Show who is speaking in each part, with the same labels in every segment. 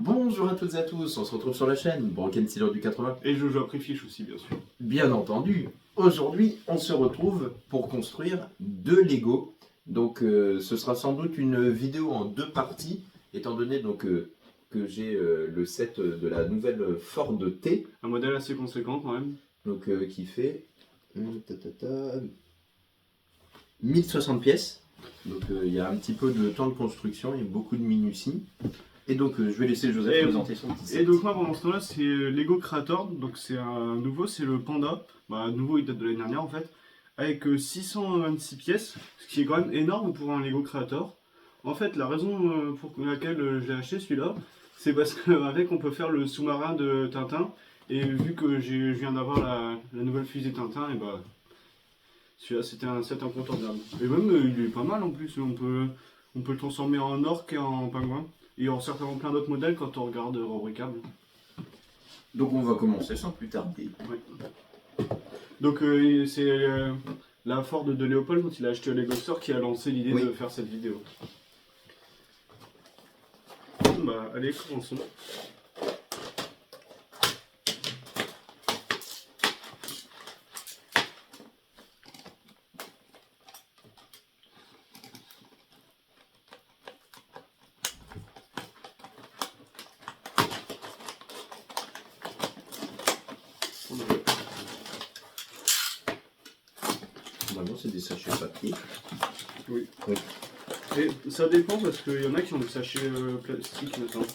Speaker 1: Bonjour à toutes et à tous, on se retrouve sur la chaîne Broken Stealer du 80.
Speaker 2: Et Jojo a pris fiche aussi, bien sûr.
Speaker 1: Bien entendu, aujourd'hui on se retrouve pour construire deux Lego. Donc ce sera sans doute une vidéo en deux parties, étant donné donc, que j'ai le set de la nouvelle Ford T.
Speaker 2: Un modèle assez conséquent quand même.
Speaker 1: Donc qui fait 1060 pièces. Donc il y a un petit peu de temps de construction et beaucoup de minutie. Et donc je vais laisser Joseph présenter son petit set.
Speaker 2: Et donc moi pendant ce temps-là c'est Lego Creator, donc c'est un nouveau, c'est le Panda. Bah nouveau, il date de l'année dernière en fait. Avec 626 pièces, ce qui est quand même énorme pour un Lego Creator. En fait la raison pour laquelle j'ai acheté celui-là, c'est parce qu'avec on peut faire le sous-marin de Tintin. Et vu que je viens d'avoir la nouvelle fusée Tintin, et bah celui-là c'était un set incontournable. Et même il est pas mal en plus, on peut le transformer en orque et en pingouin. Et il y aura certainement plein d'autres modèles quand on regarde Rubricable.
Speaker 1: Donc on va commencer sans plus tarder.
Speaker 2: Oui. Donc c'est la Ford de Léopold quand il a acheté le Lego Store qui a lancé l'idée de faire cette vidéo. Bon, bah allez, commençons.
Speaker 1: Normalement c'est des sachets papier.
Speaker 2: Oui. Et ça dépend parce qu'il y en a qui ont des sachets plastiques maintenant.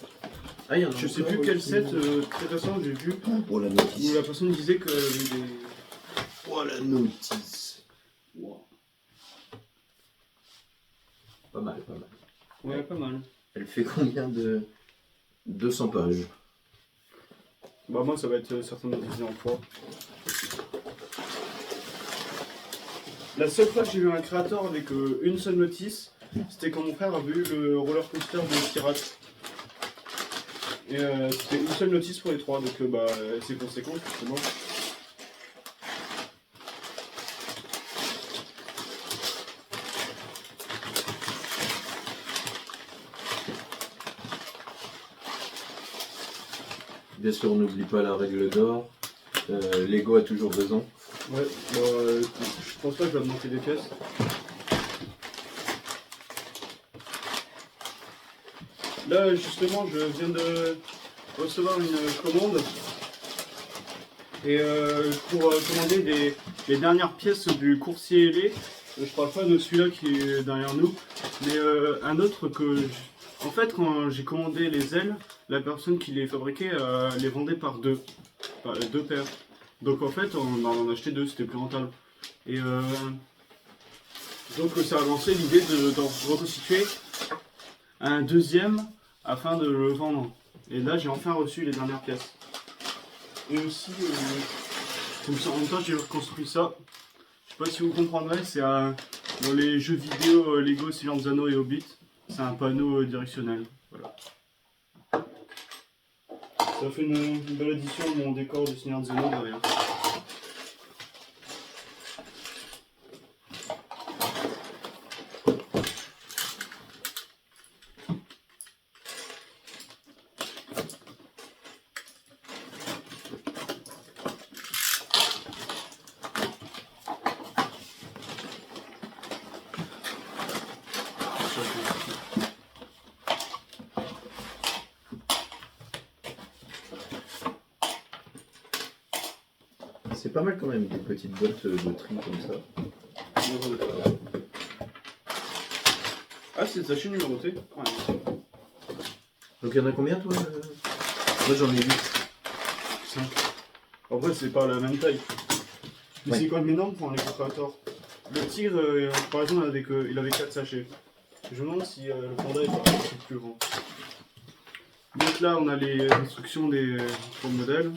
Speaker 1: Ah, y en a
Speaker 2: Je sais plus quel set très récent j'ai vu
Speaker 1: Oh la notice.
Speaker 2: où la personne disait que des...
Speaker 1: Oh la notice.
Speaker 2: Wow.
Speaker 1: Pas mal, pas mal.
Speaker 2: Ouais, pas mal.
Speaker 1: Elle fait combien de 200 pages?
Speaker 2: Bah moi ça va être certainement divisé en trois. La seule fois que j'ai vu un créateur avec une seule notice, c'était quand mon frère avait eu le roller coaster de Pirate. Et c'était une seule notice pour les trois, donc bah c'est conséquent justement.
Speaker 1: Bien sûr, on n'oublie pas la règle d'or. Lego a toujours raison.
Speaker 2: Ouais, bah, je pense pas que je vais manquer des pièces. Là justement je viens de recevoir une commande. Et pour commander les dernières pièces du coursier ailé, je parle pas de celui-là qui est derrière nous, mais un autre que... En fait quand j'ai commandé les ailes, la personne qui les fabriquait les vendait par deux paires. Donc en fait on en a acheté deux, c'était plus rentable. Et donc ça a lancé l'idée d'en reconstituer un deuxième afin de le vendre. Et là j'ai enfin reçu les dernières pièces. Et aussi, comme ça en même temps j'ai reconstruit ça. Je sais pas si vous comprendrez, c'est dans les jeux vidéo Lego Seigneur des Anneaux et Hobbit. C'est un panneau directionnel. Voilà. Ça fait une belle addition de mon décor du Seigneur des Anneaux derrière.
Speaker 1: C'est pas mal quand même, des petites boîtes de tri comme ça.
Speaker 2: Ah, c'est le sachet numéroté. Ouais.
Speaker 1: Donc il y en a combien toi Moi j'en ai 8.
Speaker 2: 5. Après, c'est pas la même taille. Mais
Speaker 1: Ouais.
Speaker 2: c'est quand même énorme pour un Lego Creator. Le tigre, par exemple, il avait 4 sachets. Je me demande si le panda est pas plus grand. Donc là, on a les instructions pour le modèle.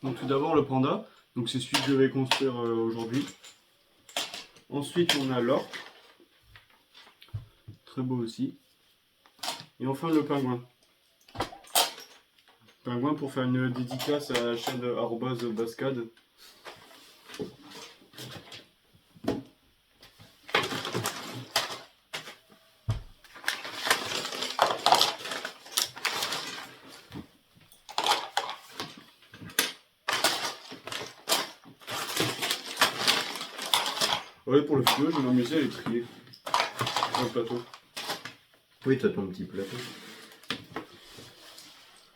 Speaker 2: Donc tout d'abord, le panda. Donc c'est celui que je vais construire aujourd'hui. Ensuite, on a l'orque. Très beau aussi. Et enfin, le pingouin. Pingouin pour faire une dédicace à la chaîne @bascade. Ouais, pour le vidéo, je vais m'amuser à les trier sur le plateau.
Speaker 1: Oui, t'as ton petit plateau.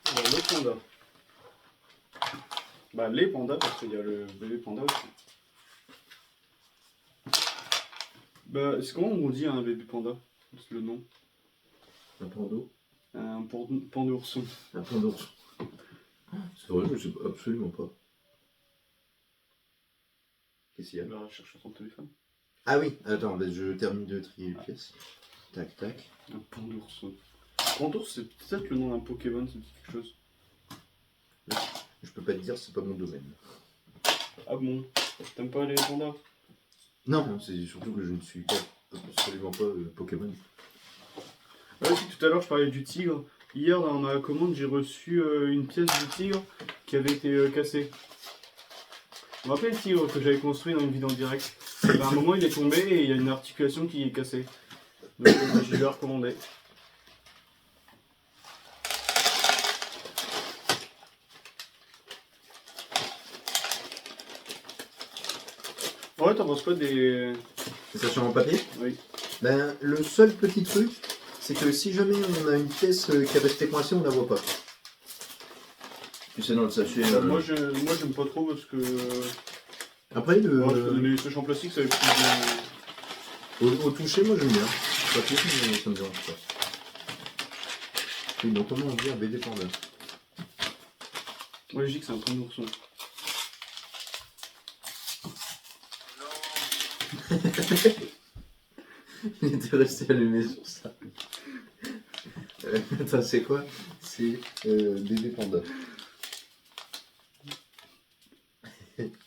Speaker 2: Alors, le panda. Bah, les pandas, parce qu'il y a le bébé panda aussi. Bah, c'est comment on dit un bébé panda? C'est le nom.
Speaker 1: Un pando.
Speaker 2: Un pandourson.
Speaker 1: Un pandourson. C'est vrai, je sais absolument pas. Qu'est-ce qu'il y a?
Speaker 2: Là, cherche sur ton téléphone.
Speaker 1: Ah oui, attends, bah, je termine de trier les pièces. Tac, tac.
Speaker 2: Un pandourson. Pandours, c'est peut-être le nom d'un Pokémon, c'est quelque chose.
Speaker 1: Je peux pas te dire, c'est pas mon domaine.
Speaker 2: Ah bon? T'aimes pas les pandas?
Speaker 1: Non, c'est surtout que je ne suis pas, absolument pas Pokémon.
Speaker 2: Ouais, si tout à l'heure je parlais du tigre. Hier dans ma commande j'ai reçu une pièce du tigre qui avait été cassée. Vous vous rappelez le tigre que j'avais construit dans une vidéo en direct? À un moment il est tombé et il y a une articulation qui est cassée. Donc je l'ai recommandé. Ouais, t'en penses quoi des...
Speaker 1: C'est ça sur mon papier?
Speaker 2: Oui.
Speaker 1: Ben, le seul petit truc, c'est que si jamais on a une pièce qui est restée coincée, on la voit pas. Tu sais, dans le sachet.
Speaker 2: Moi j'aime pas trop parce que...
Speaker 1: Après,
Speaker 2: les sachets en plastique ça avait plus de...
Speaker 1: au toucher, moi j'aime bien. Le papier, ça me dérange pas. Oui, donc comment on dit un BD panda?
Speaker 2: Ouais, je dis que c'est un pandourson.
Speaker 1: Il était resté allumé sur ça. Attends, c'est quoi? C'est bébé panda.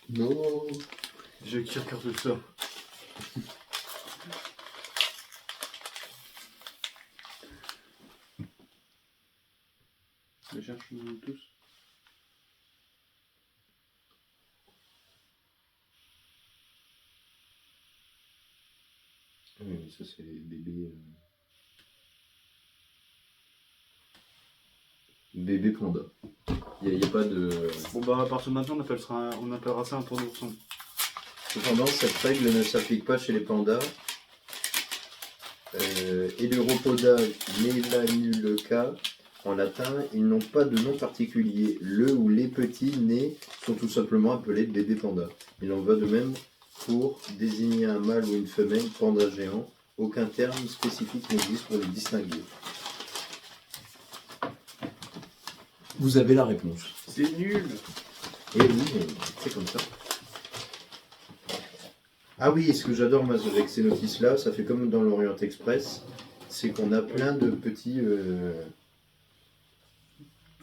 Speaker 1: Non.
Speaker 2: J'ai qui regarde ça. Je cherche tous.
Speaker 1: Oui, mais ça c'est les bébés. Bébé panda. Il n'y a pas de.
Speaker 2: Bon bah à partir de maintenant on appellera ça un pandourson.
Speaker 1: Cependant, cette règle ne s'applique pas chez les pandas. Eleropoda melanulca, en latin, ils n'ont pas de nom particulier. Le ou les petits nés sont tout simplement appelés bébés pandas. Il en va de même pour désigner un mâle ou une femelle panda géant. Aucun terme spécifique n'existe pour les distinguer. Vous avez la réponse.
Speaker 2: C'est nul.
Speaker 1: Et oui, c'est comme ça. Ah oui, et ce que j'adore moi avec ces notices-là, ça fait comme dans l'Orient Express, c'est qu'on a plein de petits...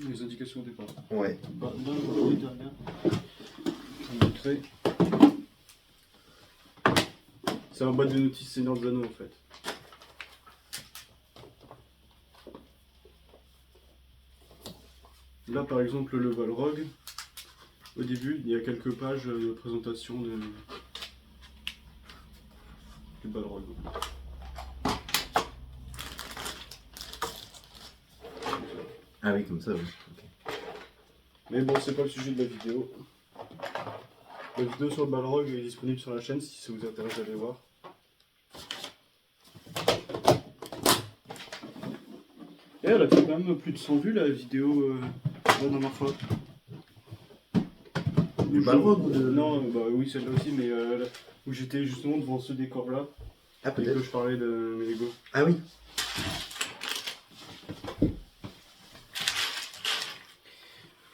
Speaker 2: Les indications au départ.
Speaker 1: Ouais.
Speaker 2: Bah, dans le côté derrière, je vais montrer. C'est un boîte de notices Seigneur des Anneaux en fait. Là par exemple le Balrog, au début il y a quelques pages de présentation du Balrog.
Speaker 1: Ah oui, comme ça, oui. Okay.
Speaker 2: Mais bon, c'est pas le sujet de la vidéo. La vidéo sur le Balrog est disponible sur la chaîne si ça vous intéresse d'aller voir. Et elle a fait quand même plus de 100 vues la vidéo la dernière fois.
Speaker 1: Du Balrog ou de...
Speaker 2: Non, bah oui, celle-là aussi, mais où j'étais justement devant ce décor-là.
Speaker 1: Ah,
Speaker 2: Et que
Speaker 1: peut-être.
Speaker 2: je parlais de mes Lego.
Speaker 1: Ah oui.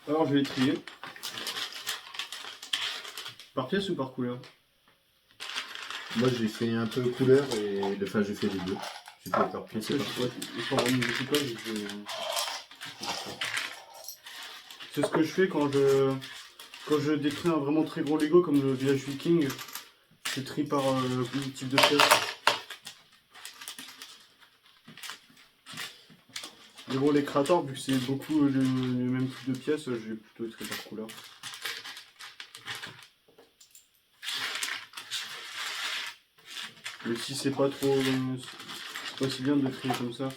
Speaker 2: Alors je vais les trier. Par pièce ou par couleur?
Speaker 1: Moi, j'ai fait un peu couleur et... Enfin, j'ai fait les deux. J'ai fait par pièce et par couleur.
Speaker 2: C'est ce que je fais quand je décris un vraiment très gros Lego comme le village viking. Je trie par type de pièce. Mais bon, les créateurs, vu que c'est beaucoup le même type de pièces, je vais plutôt trier par couleur. Mais si c'est pas trop... c'est pas si bien de trier comme ça.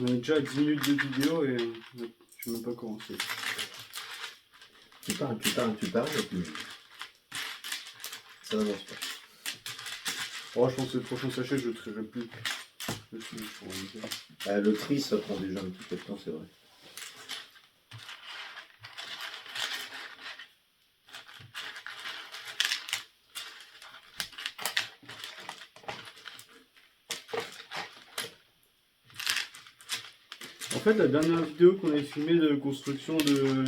Speaker 2: On est déjà à 10 minutes de vidéo et je n'ai même pas commencé.
Speaker 1: Tu parles, et puis ça n'avance pas.
Speaker 2: Oh, je pense que le prochain sachet, je ne trierai plus.
Speaker 1: Le tri, ça prend déjà un petit peu de temps, c'est vrai.
Speaker 2: En fait, la dernière vidéo qu'on avait filmée de construction de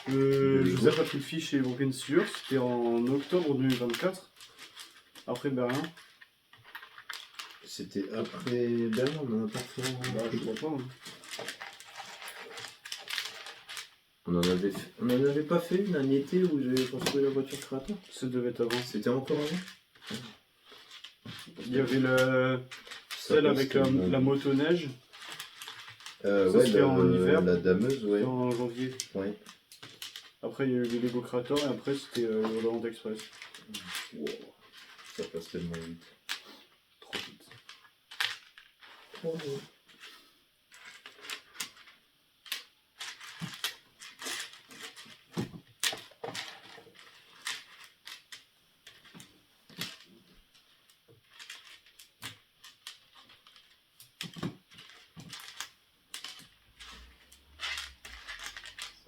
Speaker 2: Joseph a pris le fiche chez Broken Sewer, c'était en octobre 2024, après Berlin.
Speaker 1: C'était après Berlin, on en a pas fait.
Speaker 2: Je crois pas. Hein.
Speaker 1: On en avait pas fait une un été où j'avais construit la voiture créateur.
Speaker 2: Ça devait être avant.
Speaker 1: C'était encore avant.
Speaker 2: Il y avait celle avec la motoneige.
Speaker 1: Ouais,
Speaker 2: c'était en hiver.
Speaker 1: La dameuse, ouais.
Speaker 2: En janvier.
Speaker 1: Ouais.
Speaker 2: Après, il y a eu les Lego Creator et après, c'était Holland Express.
Speaker 1: Wow. Ça passe tellement vite.
Speaker 2: Trop vite.
Speaker 1: Trop vite.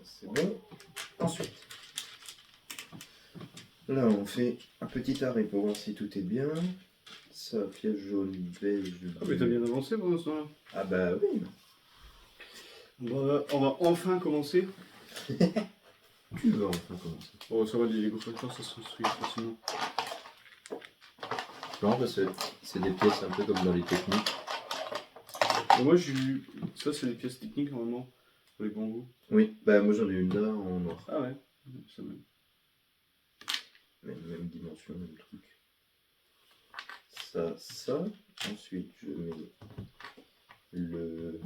Speaker 1: C'est bon. Ensuite, là on fait un petit arrêt pour voir si tout est bien. Ça, pièce jaune, beige.
Speaker 2: Ah, mais t'as bien avancé pour l'instant là.
Speaker 1: Ah bah oui.
Speaker 2: On va enfin commencer.
Speaker 1: Tu vas enfin commencer.
Speaker 2: Oh, ça va, les Lego Creator, ça se construit facilement.
Speaker 1: Non, parce que c'est des pièces un peu comme dans les techniques.
Speaker 2: Et moi, j'ai eu. Ça, c'est les pièces techniques normalement. Pour les bambous.
Speaker 1: Oui, bah moi j'en ai une là en noir.
Speaker 2: Ah ouais, ça même.
Speaker 1: Même dimension, même truc. Ça. Ensuite, je mets le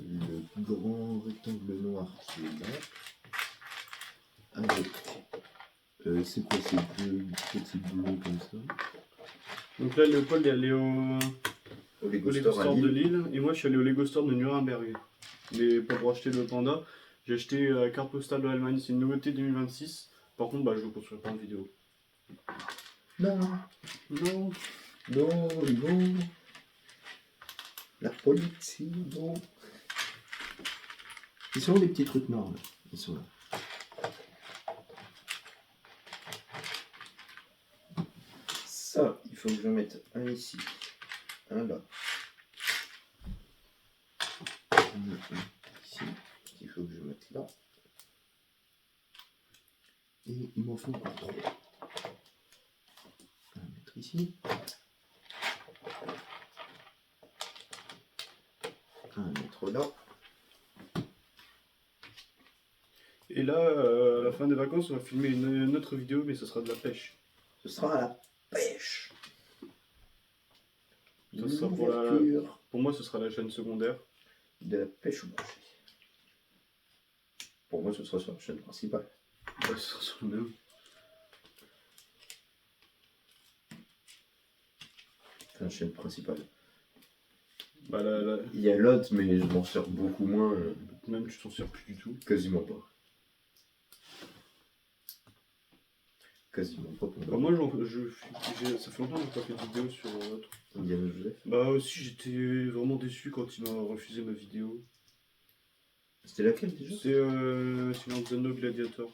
Speaker 1: grand rectangle noir qui est là. Avec. C'est quoi ces deux petits bleus comme ça?
Speaker 2: Donc là, Léopold est allé au
Speaker 1: Lego
Speaker 2: Lego
Speaker 1: Store à
Speaker 2: Store de
Speaker 1: Lille.
Speaker 2: Lille. Et moi, je suis allé au Lego Store de Nuremberg. Mais pas pour acheter le panda. J'ai acheté la carte postale de l'Allemagne. C'est une nouveauté 2026. Par contre, je ne construirai pas en vidéo.
Speaker 1: Non.
Speaker 2: Non.
Speaker 1: Non. La police, non. Ils sont où les petits trucs noirs là? Ils sont là. Ça, il faut que je mette un ici, un là. Un ici, il faut que je mette là. Et il m'en faut encore trois. On va mettre ici. Un mettre là.
Speaker 2: Et là, à la fin des vacances, on va filmer une autre vidéo, mais ce sera de la pêche.
Speaker 1: Ce sera la pêche.
Speaker 2: Ça sera pour moi, ce sera la chaîne secondaire.
Speaker 1: De la pêche au brochet. Pour moi, ce sera sur la chaîne principale.
Speaker 2: Ce sera sur le même.
Speaker 1: Enfin, chaîne principale.
Speaker 2: Là.
Speaker 1: Il y a l'autre, mais je m'en sers beaucoup moins.
Speaker 2: Même tu t'en sers plus du tout.
Speaker 1: Quasiment pas. Quasiment pas.
Speaker 2: Moi, ça fait longtemps que j'ai pas fait de vidéo sur l'autre.
Speaker 1: Indiana Joseph.
Speaker 2: Aussi, j'étais vraiment déçu quand il m'a refusé ma vidéo.
Speaker 1: C'était laquelle déjà?
Speaker 2: C'est Silence No Gladiator.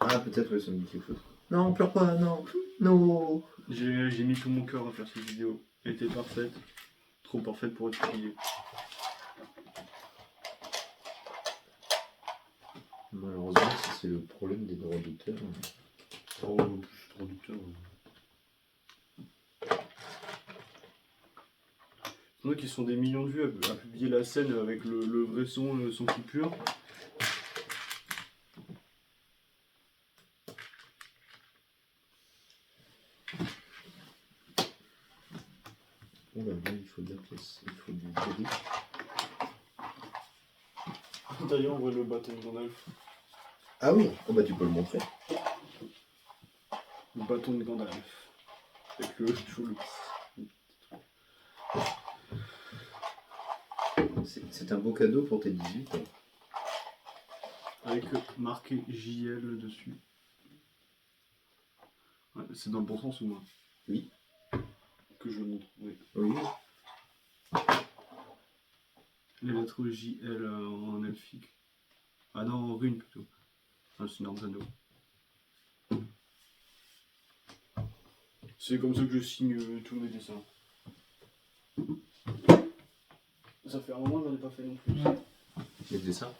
Speaker 1: Ah, peut-être, ouais, ça me dit quelque chose. Non, pleure pas, non. Non.
Speaker 2: J'ai mis tout mon cœur à faire cette vidéo. Elle était parfaite. Trop parfaite pour être publiée.
Speaker 1: Malheureusement, c'est le problème des droits d'auteur.
Speaker 2: Oh, droits d'auteur. Il y en a qui sont des millions de vues à publier la scène avec le vrai son, le son coupure.
Speaker 1: Oh là là, il faut de la pièce, il faut du gris.
Speaker 2: D'ailleurs, on voit le bâton de Gandalf.
Speaker 1: Ah oui, oh bah tu peux le montrer.
Speaker 2: Le bâton de Gandalf. Avec le.
Speaker 1: c'est un beau cadeau pour tes 18 ans.
Speaker 2: Avec marqué JL dessus. Ouais, c'est dans le bon sens ou moins?
Speaker 1: Oui.
Speaker 2: Que je le montre, oui.
Speaker 1: Oui.
Speaker 2: Les lettres JL en elfique. Ah non, en rune plutôt. Ah, c'est une Nintendo. C'est comme ça que je signe tous mes dessins. Ça fait un moment que j'en ai pas fait non plus.
Speaker 1: Les dessins.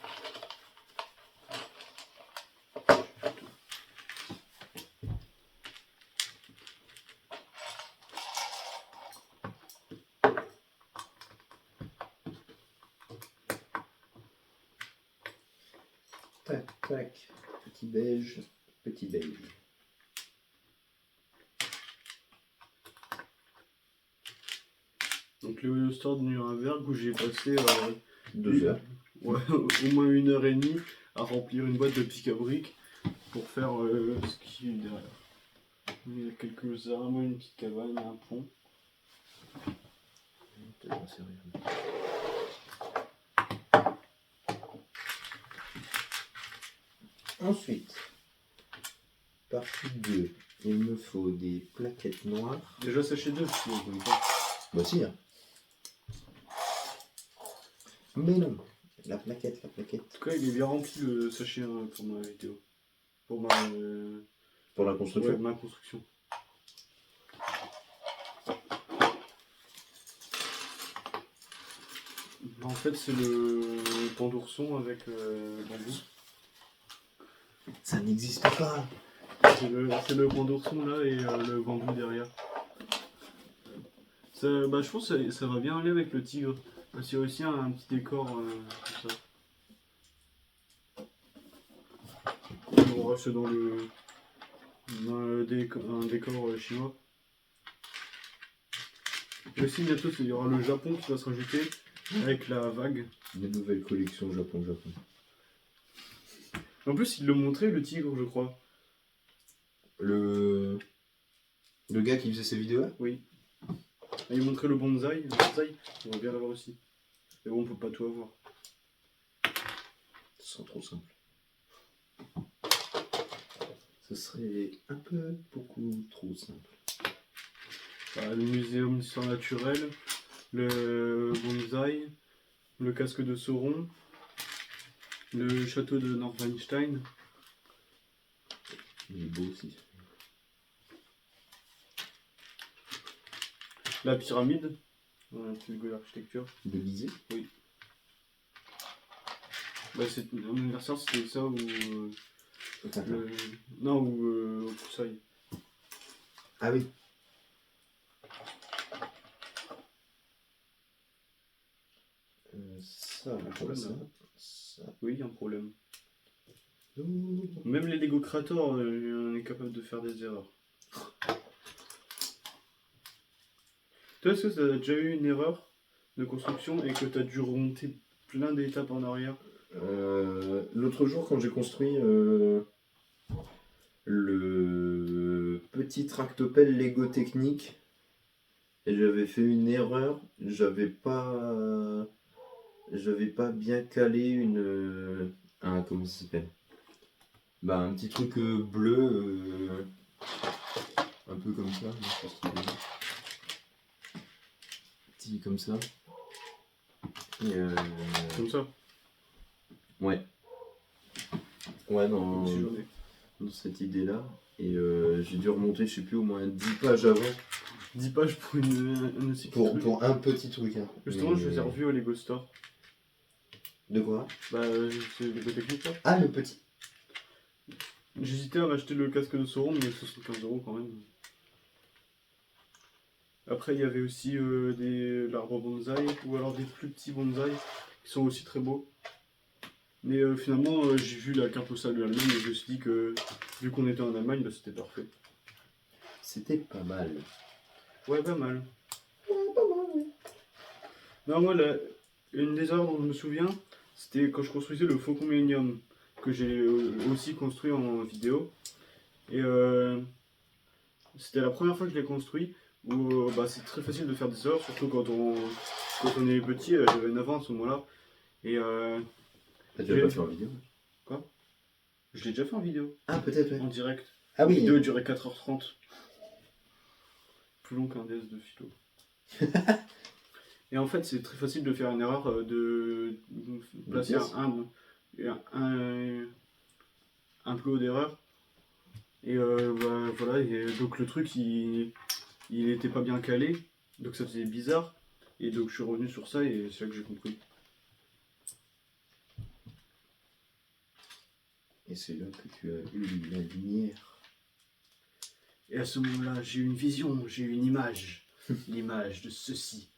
Speaker 1: Tac, tac. Petit beige, petit beige.
Speaker 2: Donc le store de Nuremberg où j'ai passé
Speaker 1: 2 heures.
Speaker 2: ouais, au moins 1h30 à remplir une boîte de pic à briques pour faire ce qui est derrière. Il y a quelques armes, une petite cabane, un pont.
Speaker 1: Ensuite, partie 2, il me faut des plaquettes noires.
Speaker 2: Déjà sachet 2, si on connaît pas.
Speaker 1: Bah si. Hein. Mais non, la plaquette, la plaquette.
Speaker 2: En tout cas, il est bien rempli le sachet pour ma vidéo. Pour ma,
Speaker 1: Pour la construction.
Speaker 2: ouais, ma construction. En fait, c'est le pan d'ourson avec bambou.
Speaker 1: Ça n'existe pas.
Speaker 2: C'est le pan d'ourson là et le bambou derrière. Ça, bah, je pense que ça va bien aller avec le tigre. Parce qu'il y a aussi un petit décor comme ça. On reste dans un décor chinois. Et aussi bientôt il y aura le Japon qui va se rajouter avec la vague.
Speaker 1: Des nouvelles collections Japon-Japon.
Speaker 2: En plus il le montrait le tigre je crois.
Speaker 1: Le gars qui faisait ces vidéos là.
Speaker 2: Oui. Et il montrait le bonsaï, on va bien l'avoir aussi. Mais bon on peut pas tout avoir.
Speaker 1: Ce serait trop simple. Ce serait un peu beaucoup trop simple.
Speaker 2: Le muséum d'histoire naturelle, le bonsaï, le casque de Sauron, le château de Nordweinstein.
Speaker 1: Il est beau aussi.
Speaker 2: La pyramide, un petit logo d'architecture.
Speaker 1: De Gizeh.
Speaker 2: Oui. Bah, mon anniversaire c'était ça ou. Non, ou au Kusai.
Speaker 1: Ah oui. Ça, comme ça.
Speaker 2: Oui, il y a un problème.
Speaker 1: Oh.
Speaker 2: Même les Lego Creator, on est capable de faire des erreurs. Toi, est-ce que tu as déjà eu une erreur de construction et que tu as dû remonter plein d'étapes en arrière?
Speaker 1: L'autre jour, quand j'ai construit le petit tractopelle Lego Technique, et j'avais fait une erreur, j'avais pas bien calé comment ça s'appelle? Bah, un petit truc bleu, un peu comme ça, je pense qu'il est petit comme ça. Et
Speaker 2: Comme ça?
Speaker 1: Ouais. Ouais, dans cette idée-là. Et j'ai dû remonter, je sais plus, au moins 10 pages avant.
Speaker 2: 10 pages pour
Speaker 1: pour un petit truc. Hein.
Speaker 2: Justement, je les ai revus au Lego Store.
Speaker 1: De quoi?
Speaker 2: Bah, c'est Lego Technique là.
Speaker 1: Ah, le petit.
Speaker 2: J'hésitais à m'acheter le casque de Sauron, mais 75 € quand même. Après, il y avait aussi l'arbre bonsaï, ou alors des plus petits bonsaï, qui sont aussi très beaux. Mais finalement, j'ai vu la carte postale de l'Allemagne et je me suis dit que, vu qu'on était en Allemagne, bah, c'était parfait.
Speaker 1: C'était pas mal.
Speaker 2: Ouais, pas mal.
Speaker 1: Ouais, pas mal, oui.
Speaker 2: Non, moi, une des erreurs dont je me souviens, c'était quand je construisais le Faucon Millennium, que j'ai aussi construit en vidéo. Et c'était la première fois que je l'ai construit, où bah, c'est très facile de faire des erreurs, surtout quand on est petit, j'avais 9 ans à ce moment-là. Et
Speaker 1: T'as déjà pas fait en vidéo?
Speaker 2: Quoi? Je l'ai déjà fait en vidéo.
Speaker 1: Ah, peut-être, ouais.
Speaker 2: En direct.
Speaker 1: Ah
Speaker 2: La
Speaker 1: oui.
Speaker 2: vidéo durait 4h30. Plus long qu'un DS de philo. Et en fait, c'est très facile de faire une erreur, de placer un plot d'erreur. Et bah, voilà, et donc le truc, il était pas bien calé. Donc ça faisait bizarre. Et donc je suis revenu sur ça et c'est là que j'ai compris.
Speaker 1: Et c'est là que tu as eu la lumière.
Speaker 2: Et à ce moment-là, j'ai eu une vision, j'ai eu une image. L'image de ceci.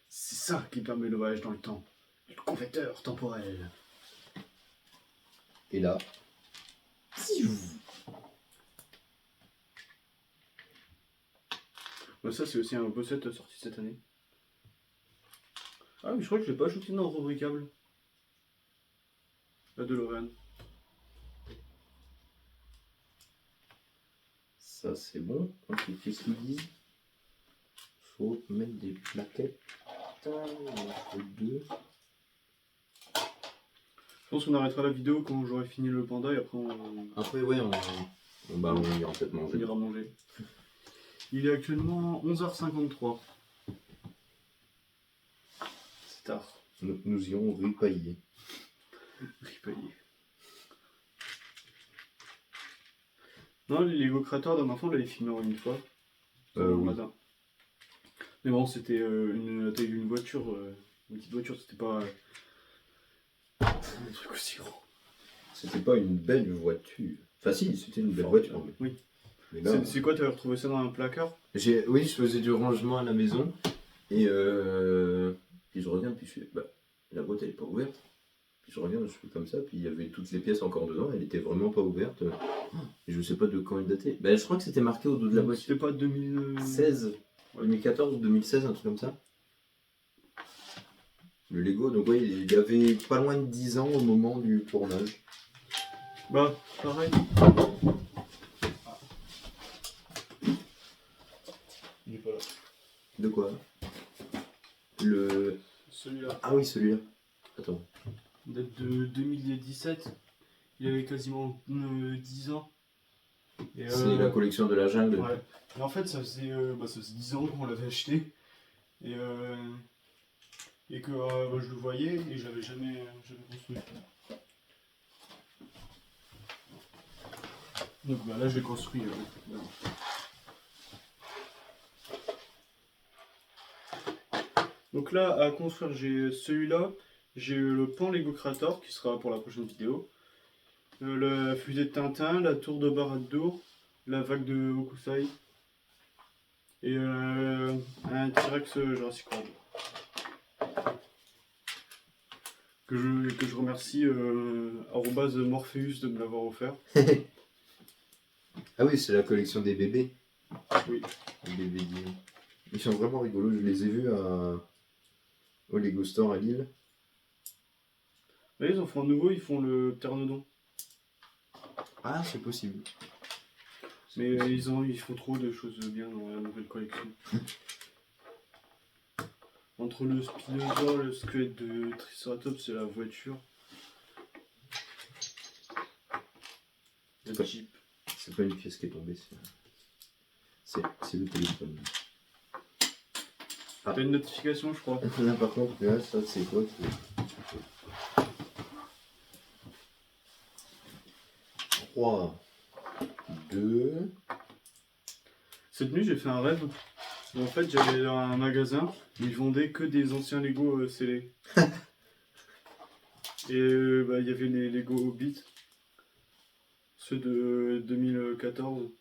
Speaker 2: C'est ça qui permet le voyage dans le temps. Le converteur temporel.
Speaker 1: Et là,
Speaker 2: Bah, ça, c'est aussi un bossette sorti cette année. Ah, mais je crois que je l'ai pas ajouté dans le rubricable. La DeLorean.
Speaker 1: ça c'est bon. Ensuite, qu'est-ce qu'ils disent? Faut mettre des plaquettes. Il en faut 2.
Speaker 2: Je pense qu'on arrêtera la vidéo quand j'aurai fini le panda et après
Speaker 1: Après, ouais, on ira peut-être manger.
Speaker 2: on ira manger. Il est actuellement 11h53. C'est tard.
Speaker 1: Nous irons ripailler.
Speaker 2: Ripaillé. Non, les Lego Creator d'un enfant, on l'avait filmé en une fois. Le
Speaker 1: Oui.
Speaker 2: matin. Mais bon, c'était la taille d'une voiture, une petite voiture, c'était pas un truc aussi grand.
Speaker 1: C'était pas une belle voiture. Enfin, si, c'était une belle voiture.
Speaker 2: Oui.
Speaker 1: Mais là,
Speaker 2: C'est quoi, t'avais retrouvé ça dans un placard?
Speaker 1: oui, je faisais du rangement à la maison. Et puis je regarde, puis je fais, bah, la boîte elle est pas ouverte. Puis je regarde, je fais comme ça, puis il y avait toutes les pièces encore dedans, elle était vraiment pas ouverte. Et je sais pas de quand elle datait. Bah, je crois que c'était marqué au dos de la boîte.
Speaker 2: C'était pas
Speaker 1: 2016, 2014 ou 2016, un truc comme ça. Le Lego, donc oui, il y avait pas loin de 10 ans au moment du tournage.
Speaker 2: Bah, pareil. Il est pas là.
Speaker 1: De quoi?
Speaker 2: Celui-là.
Speaker 1: Ah oui, celui-là. Attends.
Speaker 2: Date de 2017. Il avait quasiment 10 ans.
Speaker 1: C'est la collection de la jungle.
Speaker 2: Ouais. Et en fait, ça faisait 10 ans qu'on l'avait acheté. Et que je le voyais et j'avais jamais construit. Donc bah, là, je l'ai construit. Donc là, à construire, j'ai celui-là. J'ai le pan Lego Creator qui sera pour la prochaine vidéo. La fusée de Tintin, la tour de Barad-dûr, la vague de Hokusai. Et un T-Rex Jurassic World. Que je remercie @Morpheus de me l'avoir offert.
Speaker 1: Ah oui, c'est la collection des bébés.
Speaker 2: Oui.
Speaker 1: Les bébés Disney. Ils sont vraiment rigolos, je les ai vus au Lego Store à Lille.
Speaker 2: Là, ils en font un nouveau, ils font le Pteranodon.
Speaker 1: Ah, c'est possible.
Speaker 2: Mais ils font trop de choses bien dans la nouvelle collection. Entre le Spinosaur, le squelette de Triceratops et la voiture. Le Jeep.
Speaker 1: C'est pas une pièce qui est tombée, c'est le téléphone.
Speaker 2: Ah. T'as une notification, je crois.
Speaker 1: Là, par contre, là, ça, c'est quoi 3, 2...
Speaker 2: Cette nuit, j'ai fait un rêve. En fait, j'allais dans un magasin, ils vendaient que des anciens Lego scellés. Et bah, il y avait les Lego Hobbit, ceux de 2014.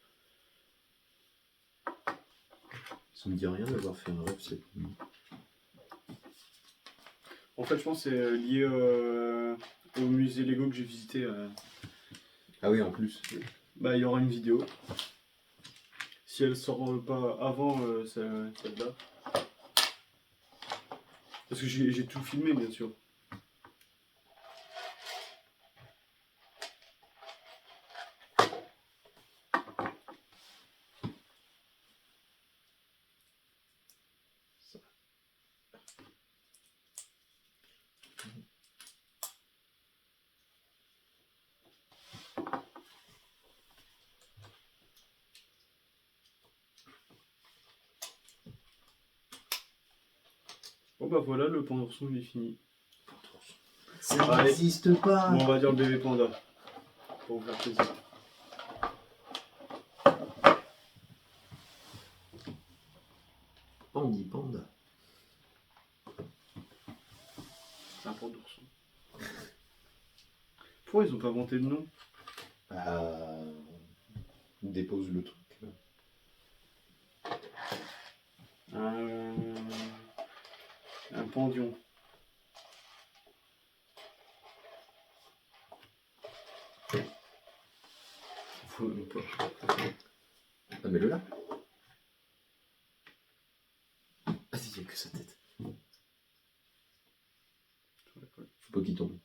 Speaker 1: Ça me dit rien d'avoir fait un rêve cette nuit.
Speaker 2: En fait, je pense que c'est lié au musée Lego que j'ai visité.
Speaker 1: Ah oui, en plus.
Speaker 2: Bah, il y aura une vidéo. Si elle sort pas avant celle-là. Parce que j'ai tout filmé, bien sûr. Oh bah voilà, le panda ourson il est fini.
Speaker 1: Ça
Speaker 2: Allez.
Speaker 1: n'existe pas.
Speaker 2: Bon, on va dire le bébé panda. Pour vous faire plaisir.
Speaker 1: Pandi panda.
Speaker 2: C'est un panda ourson. Pourquoi ils ont pas inventé de nom?
Speaker 1: Dépose le truc.
Speaker 2: Un pendion.
Speaker 1: Faut même pas. Ah, mais le là. Ah, si, il n'y a que sa tête. Faut pas qu'il tombe.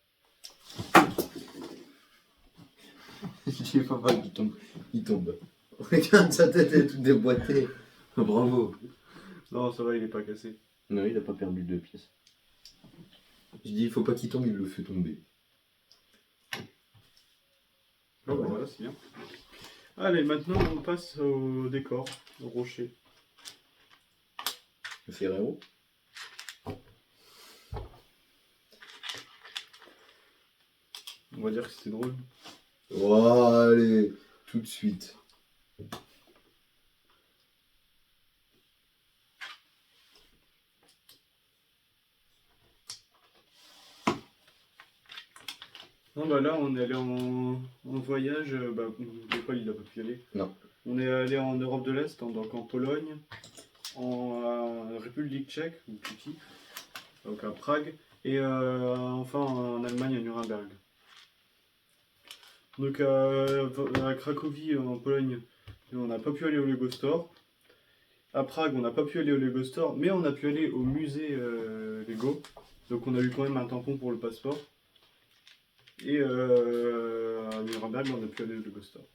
Speaker 1: Je dis, faut pas qu'il tombe. Il tombe. Regarde, sa tête est toute déboîtée. Bravo.
Speaker 2: Non, ça va, il est pas cassé.
Speaker 1: Non, il a pas perdu 2 pièces. Je dis, il faut pas qu'il tombe, il le fait tomber.
Speaker 2: Oh, bah voilà, c'est bien. Allez, maintenant on passe au décor, au rocher.
Speaker 1: Le Ferrero.
Speaker 2: On va dire que c'était drôle.
Speaker 1: Oh, allez, tout de suite.
Speaker 2: Non, bah là, on est allé en voyage. Bah, l'école, il a pas pu y aller.
Speaker 1: Non.
Speaker 2: On est allé en Europe de l'Est, donc en Pologne, en République tchèque, ou Tchéquie, donc à Prague, et enfin en Allemagne, à Nuremberg. Donc à Cracovie, en Pologne, on n'a pas pu aller au Lego Store. À Prague, on n'a pas pu aller au Lego Store, mais on a pu aller au musée Lego. Donc on a eu quand même un tampon pour le passeport. Et à Nuremberg, on a pu aller au Lego Store.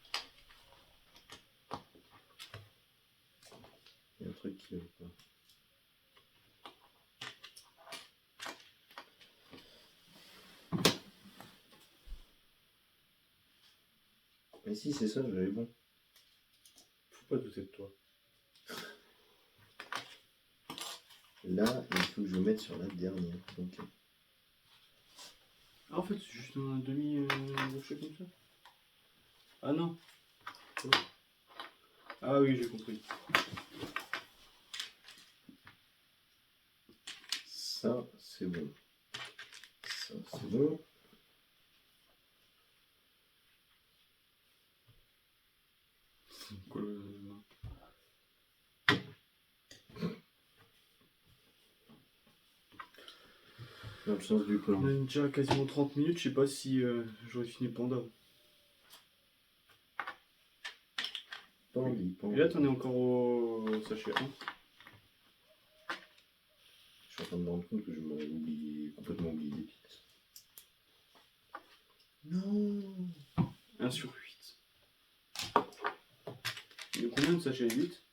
Speaker 1: Il y a un truc qui va pas. Mais si, c'est ça, j'avais bon.
Speaker 2: Faut pas douter de toi.
Speaker 1: Là, il faut que je mette sur la dernière. Ok.
Speaker 2: Ah, en fait, c'est juste un demi-rocher comme ça. Ah non. Oh. Ah oui, j'ai compris.
Speaker 1: Ça, c'est bon. Ça, c'est bon.
Speaker 2: Quoi,
Speaker 1: Dans le sens du plan.
Speaker 2: on a déjà quasiment 30 minutes, je sais pas si j'aurais fini le panda.
Speaker 1: Pandi,
Speaker 2: Et là, t'en es encore au sachet 1.
Speaker 1: Je suis en train de me rendre compte que je m'aurais oublié, complètement oublié des pièces. Non.
Speaker 2: 1 sur 8. Il y a combien de sachets? 8?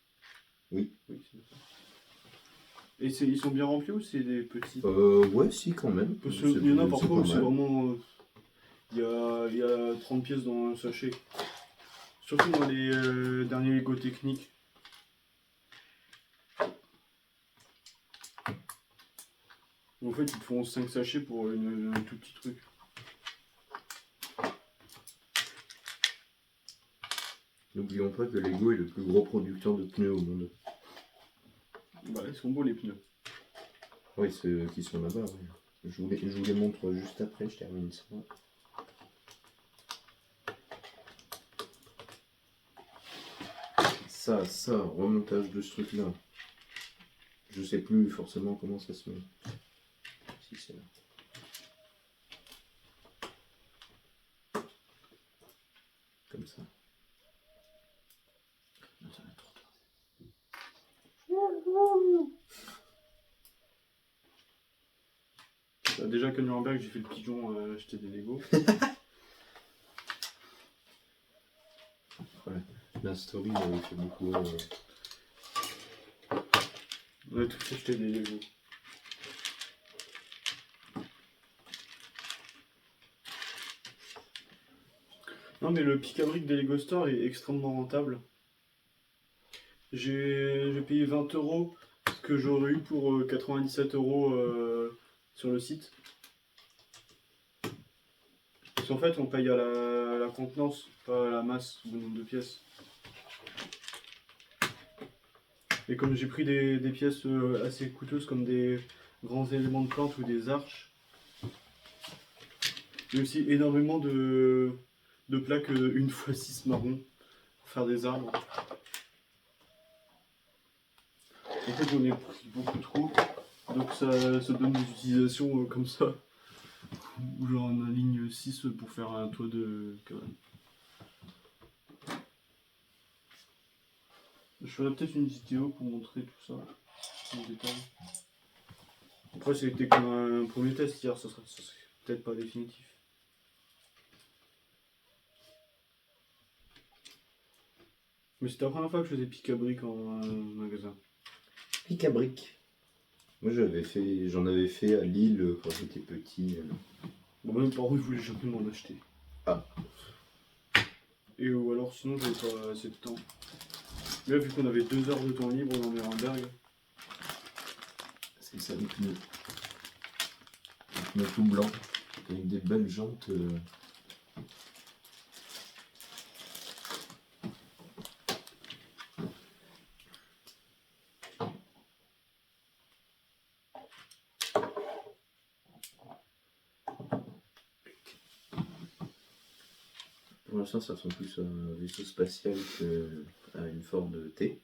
Speaker 1: Oui.
Speaker 2: Oui, c'est ça. Et ils sont bien remplis ou c'est des petits?
Speaker 1: Ouais, si, quand même.
Speaker 2: Parce qu'il y en a parfois où c'est vraiment... Il y a 30 pièces dans un sachet. Surtout dans les derniers Lego techniques. En fait, ils te font 5 sachets pour un tout petit truc.
Speaker 1: N'oublions pas que Lego est le plus gros producteur de pneus au monde.
Speaker 2: Bah, ils sont beaux les pneus.
Speaker 1: Oui, ceux qui sont là-bas, oui. Je vous les montre juste après, je termine ça. Ça, remontage de ce truc-là. Je sais plus forcément comment ça se met. Si c'est là. Comme ça. Non, ça va trop
Speaker 2: Bah, déjà qu'à Nuremberg, j'ai fait le pigeon à acheter des Lego.
Speaker 1: Voilà. La story, il fait beaucoup.
Speaker 2: On a tous acheté des Lego. Non mais le pic à briques des Lego Store est extrêmement rentable. J'ai payé 20 € ce que j'aurais eu pour 97 € sur le site. Parce qu'en fait, on paye à la contenance, pas à la masse ou au nombre de pièces. Et comme j'ai pris des pièces assez coûteuses comme des grands éléments de plante ou des arches, il y a aussi énormément de plaques 1x6 marron pour faire des arbres. En fait, j'en ai pris beaucoup trop, donc ça donne des utilisations comme ça. Ou genre en ligne 6 pour faire un toit de cabane. Je ferai peut-être une vidéo pour montrer tout ça en détail. Après, c'était comme un premier test hier, ça serait peut-être pas définitif. Mais c'était la première fois que je faisais pic à briques en magasin.
Speaker 1: Pic à briques. Moi j'en avais fait à Lille quand j'étais petit.
Speaker 2: Bon, même par contre, je voulais jamais m'en acheter.
Speaker 1: Ah.
Speaker 2: Et ou alors, sinon, j'avais pas assez de temps. Mais là, vu qu'on avait 2 heures de temps libre dans Nuremberg.
Speaker 1: C'est ça, les pneus. Les pneus tout blancs, avec des belles jantes. Pour l'instant, ça ressemble plus à un vaisseau spatial qu'à une forme de T.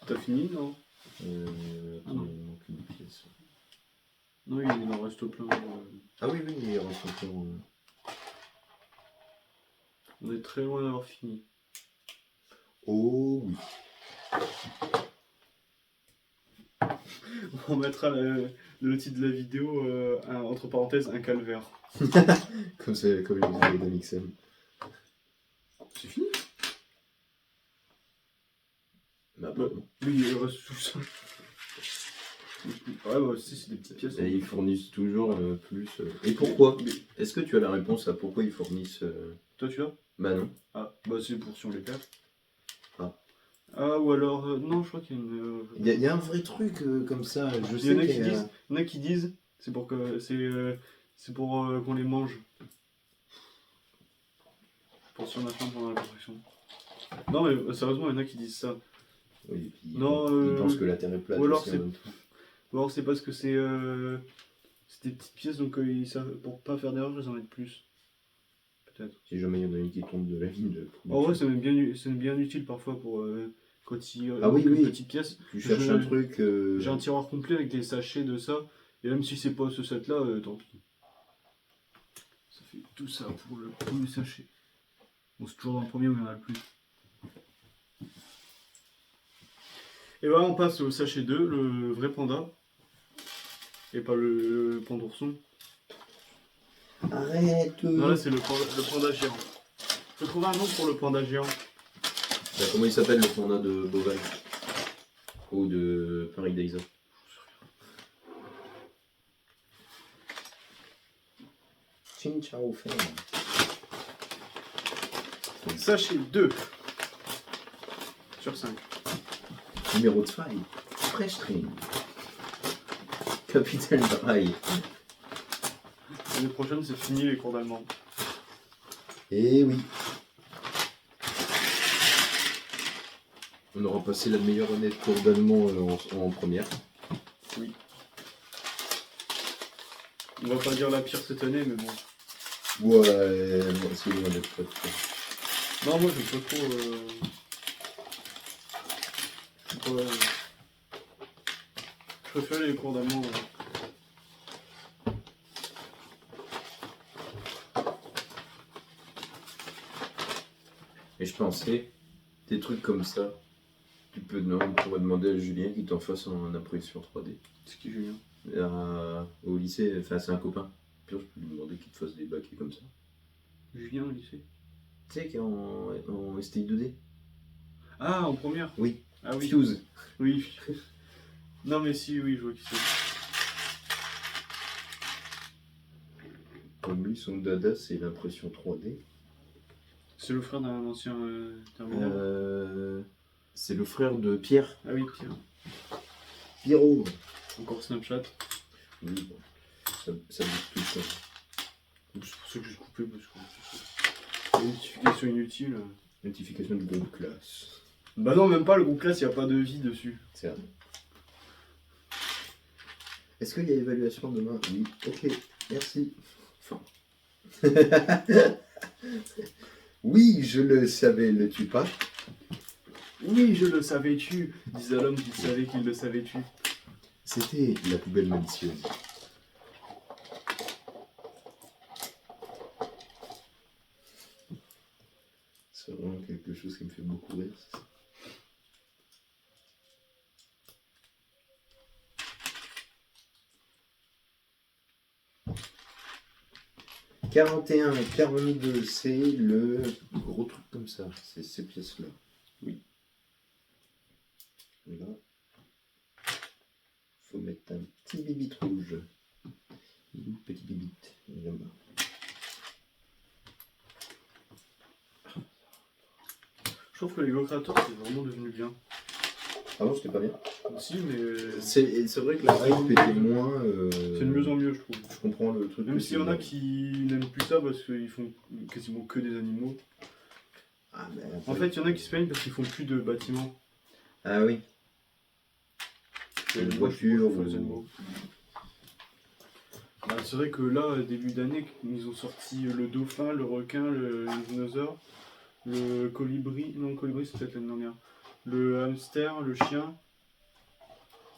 Speaker 2: T'as fini, non?
Speaker 1: Attends,
Speaker 2: Non.
Speaker 1: il manque une pièce.
Speaker 2: Non, il en reste plein.
Speaker 1: Ah oui, il reste encore.
Speaker 2: On est très loin d'avoir fini.
Speaker 1: Oh oui.
Speaker 2: On mettra le titre de la vidéo, entre parenthèses, un calvaire.
Speaker 1: Comme les vidéos d'Amixem.
Speaker 2: C'est fini?
Speaker 1: Bah,
Speaker 2: Bah, oui, il reste tout ça. Ouais, bah, si, c'est des petites pièces.
Speaker 1: Et ils fournissent toujours plus. Et pourquoi? Est-ce que tu as la réponse à pourquoi ils fournissent
Speaker 2: Toi, tu l'as?
Speaker 1: Bah non.
Speaker 2: Ah, bah c'est pour si on les perd.
Speaker 1: Ah.
Speaker 2: Ah, ou alors. Non, je crois qu'il y a une.
Speaker 1: Il y a un vrai truc comme ça. Je
Speaker 2: Il
Speaker 1: sais
Speaker 2: y en a
Speaker 1: qu'il
Speaker 2: qui
Speaker 1: y a-
Speaker 2: disent, il y en a qui disent, c'est pour que c'est pour qu'on les mange. Pour si on a faim pendant la construction. Non mais sérieusement, il y en a qui disent ça.
Speaker 1: Oui, et puis
Speaker 2: Non,
Speaker 1: ils pensent que la Terre est plate
Speaker 2: ou alors
Speaker 1: aussi en
Speaker 2: c'est-
Speaker 1: même temps.
Speaker 2: Ou alors c'est parce que c'est des petites pièces donc ils savent pour pas faire d'erreur, ils en mettent plus. Peut-être.
Speaker 1: Si jamais il y en a une qui tombe de la ligne de
Speaker 2: En vrai,
Speaker 1: production.
Speaker 2: c'est bien utile parfois pour quand il
Speaker 1: Ah oui,
Speaker 2: manque une
Speaker 1: oui.
Speaker 2: petite pièce.
Speaker 1: Tu cherches
Speaker 2: Je-
Speaker 1: un truc.
Speaker 2: J'ai un tiroir complet avec des sachets de ça. Et même si c'est pas ce set là, tant pis. Ça fait tout ça pour le premier sachet. Bon, c'est toujours dans le premier où il y en a le plus. Et voilà, on passe au sachet 2, le vrai panda. Et pas le pandourson.
Speaker 1: Arrête.
Speaker 2: Non, là c'est le panda géant. Faut trouver un nom pour le panda géant.
Speaker 1: Bah, comment il s'appelle le panda de Beauval? Ou de Paradisa? Chin Chao Feng.
Speaker 2: Sachet 2 sur 5.
Speaker 1: Numéro 2. Fresh Train. Capital Braille.
Speaker 2: L'année prochaine, c'est fini les cours d'allemand.
Speaker 1: Eh oui. On aura passé la meilleure année de cours d'allemand en première.
Speaker 2: Oui. On va pas dire la pire cette année, mais bon.
Speaker 1: Ouais, c'est loin d'être pas trop.
Speaker 2: Non, moi, j'aime pas trop. Je sais pas. Je préfère les cours d'allemand.
Speaker 1: Et je pensais, des trucs comme ça, on pourrait demander à Julien qu'il t'en fasse en impression 3D.
Speaker 2: C'est qui, Julien?
Speaker 1: Au lycée, enfin c'est un copain. Puis je peux lui demander qu'il te fasse des baquets comme ça.
Speaker 2: Julien au lycée?
Speaker 1: Tu sais, qui est en STI 2D.
Speaker 2: Ah, en première?
Speaker 1: Oui.
Speaker 2: Ah oui.
Speaker 1: Fuse.
Speaker 2: Oui. Non, mais si, oui, je vois qui c'est.
Speaker 1: Comme lui, son dada, c'est l'impression 3D.
Speaker 2: C'est le frère d'un ancien terminal.
Speaker 1: C'est le frère de Pierre.
Speaker 2: Ah oui, Pierre.
Speaker 1: Pierrot.
Speaker 2: Encore Snapchat.
Speaker 1: Oui, bon. Ça bouge tout le temps.
Speaker 2: C'est pour ça que j'ai coupé parce que les notifications inutiles.
Speaker 1: Notification du groupe classe.
Speaker 2: Bah non, même pas le groupe classe, il n'y a pas de vie dessus.
Speaker 1: C'est vrai. Est-ce qu'il y a évaluation demain? Oui. Ok, merci. Enfin. Oui, je le savais, le tue pas.
Speaker 2: Oui, je le savais-tu, disait l'homme qui savait qu'il le savait-tu.
Speaker 1: C'était la poubelle malicieuse. C'est vraiment quelque chose qui me fait beaucoup rire. Ça. 41, 42, c'est le gros truc comme ça. C'est ces pièces-là.
Speaker 2: Oui.
Speaker 1: Là. Faut mettre un petit bibite rouge. Une petite bibite. Là-bas.
Speaker 2: Je trouve que les Lego Creator c'est vraiment devenu bien.
Speaker 1: Avant, c'était pas bien.
Speaker 2: Si, mais
Speaker 1: C'est vrai que la hype était moins.
Speaker 2: c'est de mieux en mieux, je trouve.
Speaker 1: Je comprends le truc.
Speaker 2: Même s'il y en a qui n'aiment plus ça parce qu'ils font quasiment que des animaux.
Speaker 1: Ah, mais
Speaker 2: En fait, il y en a qui se plaignent parce qu'ils font plus de bâtiments.
Speaker 1: Ah oui.
Speaker 2: Et
Speaker 1: Une
Speaker 2: moi, je
Speaker 1: voiture
Speaker 2: trouve
Speaker 1: ou-
Speaker 2: les animaux. Bah, c'est vrai que là, début d'année, ils ont sorti le dauphin, le requin, le dinosaure, le colibri. Non, le colibri, c'est peut-être l'année dernière. Le hamster, le chien,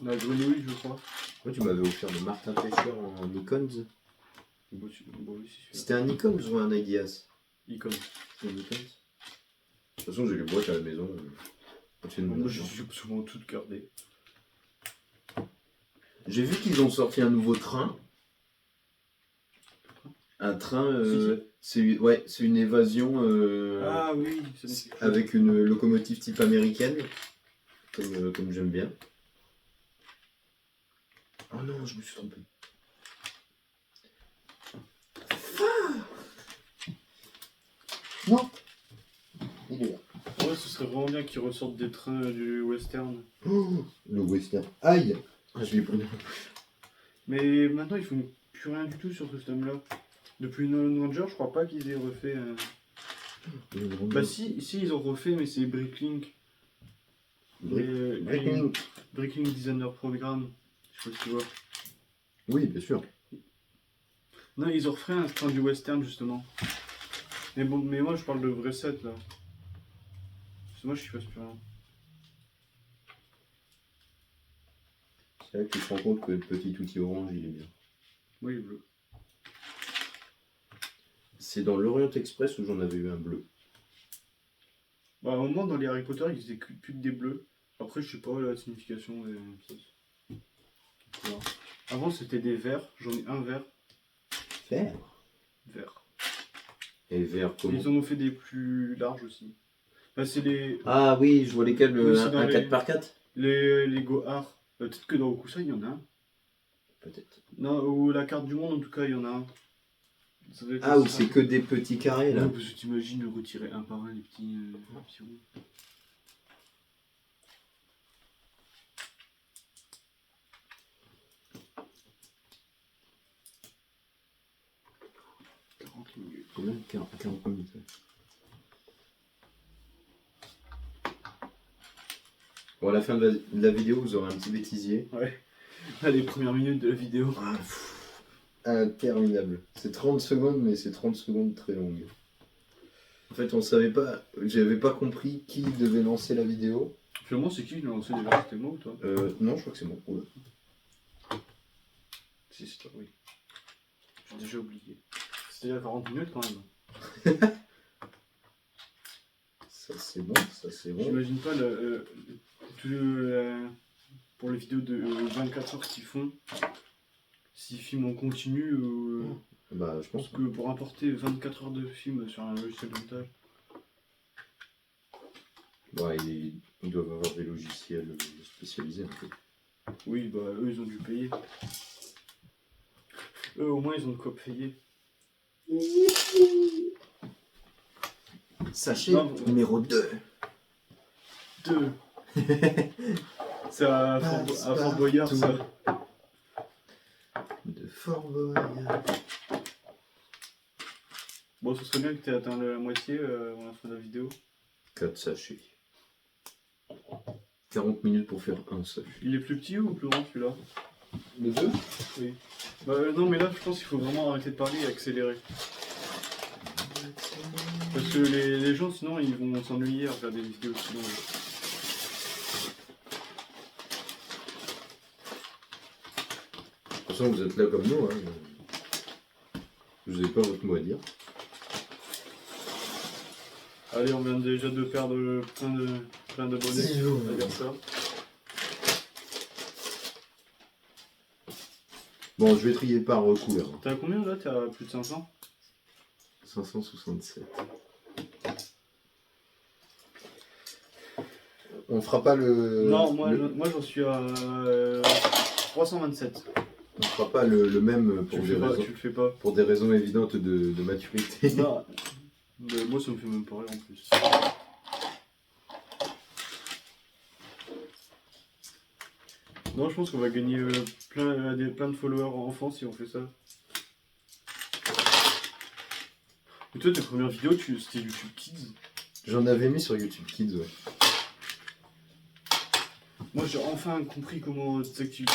Speaker 2: la grenouille, je crois.
Speaker 1: Moi, tu m'avais offert le Martin Pêcheur en Nikons.
Speaker 2: Bon, oui, c'est sûr.
Speaker 1: C'était un Nikons ou un Agias?
Speaker 2: Icon.
Speaker 1: C'est un Nikons. De toute façon, j'ai les boîtes à la maison. C'est de mon
Speaker 2: Moi, je
Speaker 1: argent.
Speaker 2: suis souvent toutes gardées.
Speaker 1: J'ai vu qu'ils ont sorti un nouveau train. Un train, c'est une évasion
Speaker 2: Ah oui, ça me dit quelque chose.
Speaker 1: avec une locomotive type américaine, comme j'aime bien. Oh non, je me suis trompé. Non, il est là.
Speaker 2: Ouais, ce serait vraiment bien qu'ils ressortent des trains du western.
Speaker 1: Oh, le western. Aïe, ah, je l'ai pris.
Speaker 2: Mais maintenant, ils font plus rien du tout sur ce système-là. Depuis No Ranger, je crois pas qu'ils aient refait. Bah si, ils ont refait, mais c'est Bricklink.
Speaker 1: Bricklink.
Speaker 2: Bricklink Designer Program. Je sais pas si tu vois.
Speaker 1: Oui, bien sûr.
Speaker 2: Non, ils ont refait un train du western justement. Mais bon, mais moi je parle de vrai set là. Parce que moi je suis pas plus rien.
Speaker 1: C'est là que tu te rends compte que le petit outil orange, il est bien.
Speaker 2: Oui, bleu.
Speaker 1: C'est dans l'Orient Express où j'en avais eu un bleu.
Speaker 2: Bah, à un moment dans les Harry Potter, ils faisaient plus que des bleus. Après, je sais pas la signification des pièces. Voilà. Avant, c'était des verts. J'en ai un vert.
Speaker 1: Vert.
Speaker 2: Vert.
Speaker 1: Et vert comment?
Speaker 2: Ils en ont fait des plus larges aussi. Bah, c'est les.
Speaker 1: Ah oui, je vois lesquels,
Speaker 2: Oui, c'est dans
Speaker 1: un
Speaker 2: les-
Speaker 1: 4x4.
Speaker 2: Les Gohar. Peut-être que dans Okusa, il y en a un.
Speaker 1: Peut-être.
Speaker 2: Non, ou la carte du monde, en tout cas, il y en a un. Ça doit être
Speaker 1: Ah, où
Speaker 2: ça.
Speaker 1: c'est que des petits carrés là.
Speaker 2: Ouais, parce que t'imagines retirer un par un les petits ronds.
Speaker 1: Combien? 40 minutes. Ouais. Bon, à la fin de la vidéo, vous aurez un petit bêtisier.
Speaker 2: Ouais. Ah, les premières minutes de la vidéo.
Speaker 1: Ah, interminable. C'est 30 secondes, mais c'est 30 secondes très longues. En fait, on savait pas, j'avais pas compris qui devait lancer la vidéo.
Speaker 2: Finalement, c'est qui qui l'a lancé déjà? C'était moi ou toi?
Speaker 1: Non, je crois que c'est moi. Ouais.
Speaker 2: Si, c'est toi, oui. J'ai déjà oublié. C'était il y a 40 minutes quand même.
Speaker 1: Ça c'est bon, ça c'est bon.
Speaker 2: J'imagine pas pour les vidéos de 24 heures qu'ils font, s'ils filment en continu.
Speaker 1: Bah, je pense
Speaker 2: Parce que pour importer 24 heures de film sur un logiciel de montage.
Speaker 1: Ouais, ils doivent avoir des logiciels spécialisés un peu.
Speaker 2: Oui, bah eux ils ont dû payer. Eux au moins ils ont de quoi payer.
Speaker 1: Sachet
Speaker 2: Non,
Speaker 1: numéro 2.
Speaker 2: 2. C'est un Fort Boyard, ça.
Speaker 1: De Fort Boyard.
Speaker 2: Bon, ce serait bien que tu aies atteint la moitié à la fin de la vidéo.
Speaker 1: 4 sachets. 40 minutes pour faire un sachet.
Speaker 2: Il est plus petit ou plus grand celui-là?
Speaker 1: Les deux?
Speaker 2: Oui. Bah non, mais là, je pense qu'il faut vraiment arrêter de parler et accélérer. Parce que les gens, sinon, ils vont s'ennuyer à regarder des vidéos sinon.
Speaker 1: De toute façon, vous êtes là comme nous. Hein. Vous n'avez pas votre mot à dire.
Speaker 2: Allez, on vient déjà de perdre plein d'abonnés. On va dire ça.
Speaker 1: Bon, je vais trier par couleur.
Speaker 2: T'es à combien là? T'es à plus de 500?
Speaker 1: 567. On fera pas le...
Speaker 2: Non, moi j'en suis à 327.
Speaker 1: On fera pas le même pour
Speaker 2: Tu le fais pas.
Speaker 1: pour des raisons évidentes de maturité.
Speaker 2: Non, mais moi ça me fait même pas rire en plus. Non, je pense qu'on va gagner plein de followers enfants si on fait ça. Et toi, tes premières vidéos, c'était YouTube Kids?
Speaker 1: J'en avais mis sur YouTube Kids, ouais.
Speaker 2: Moi, j'ai enfin compris comment des activités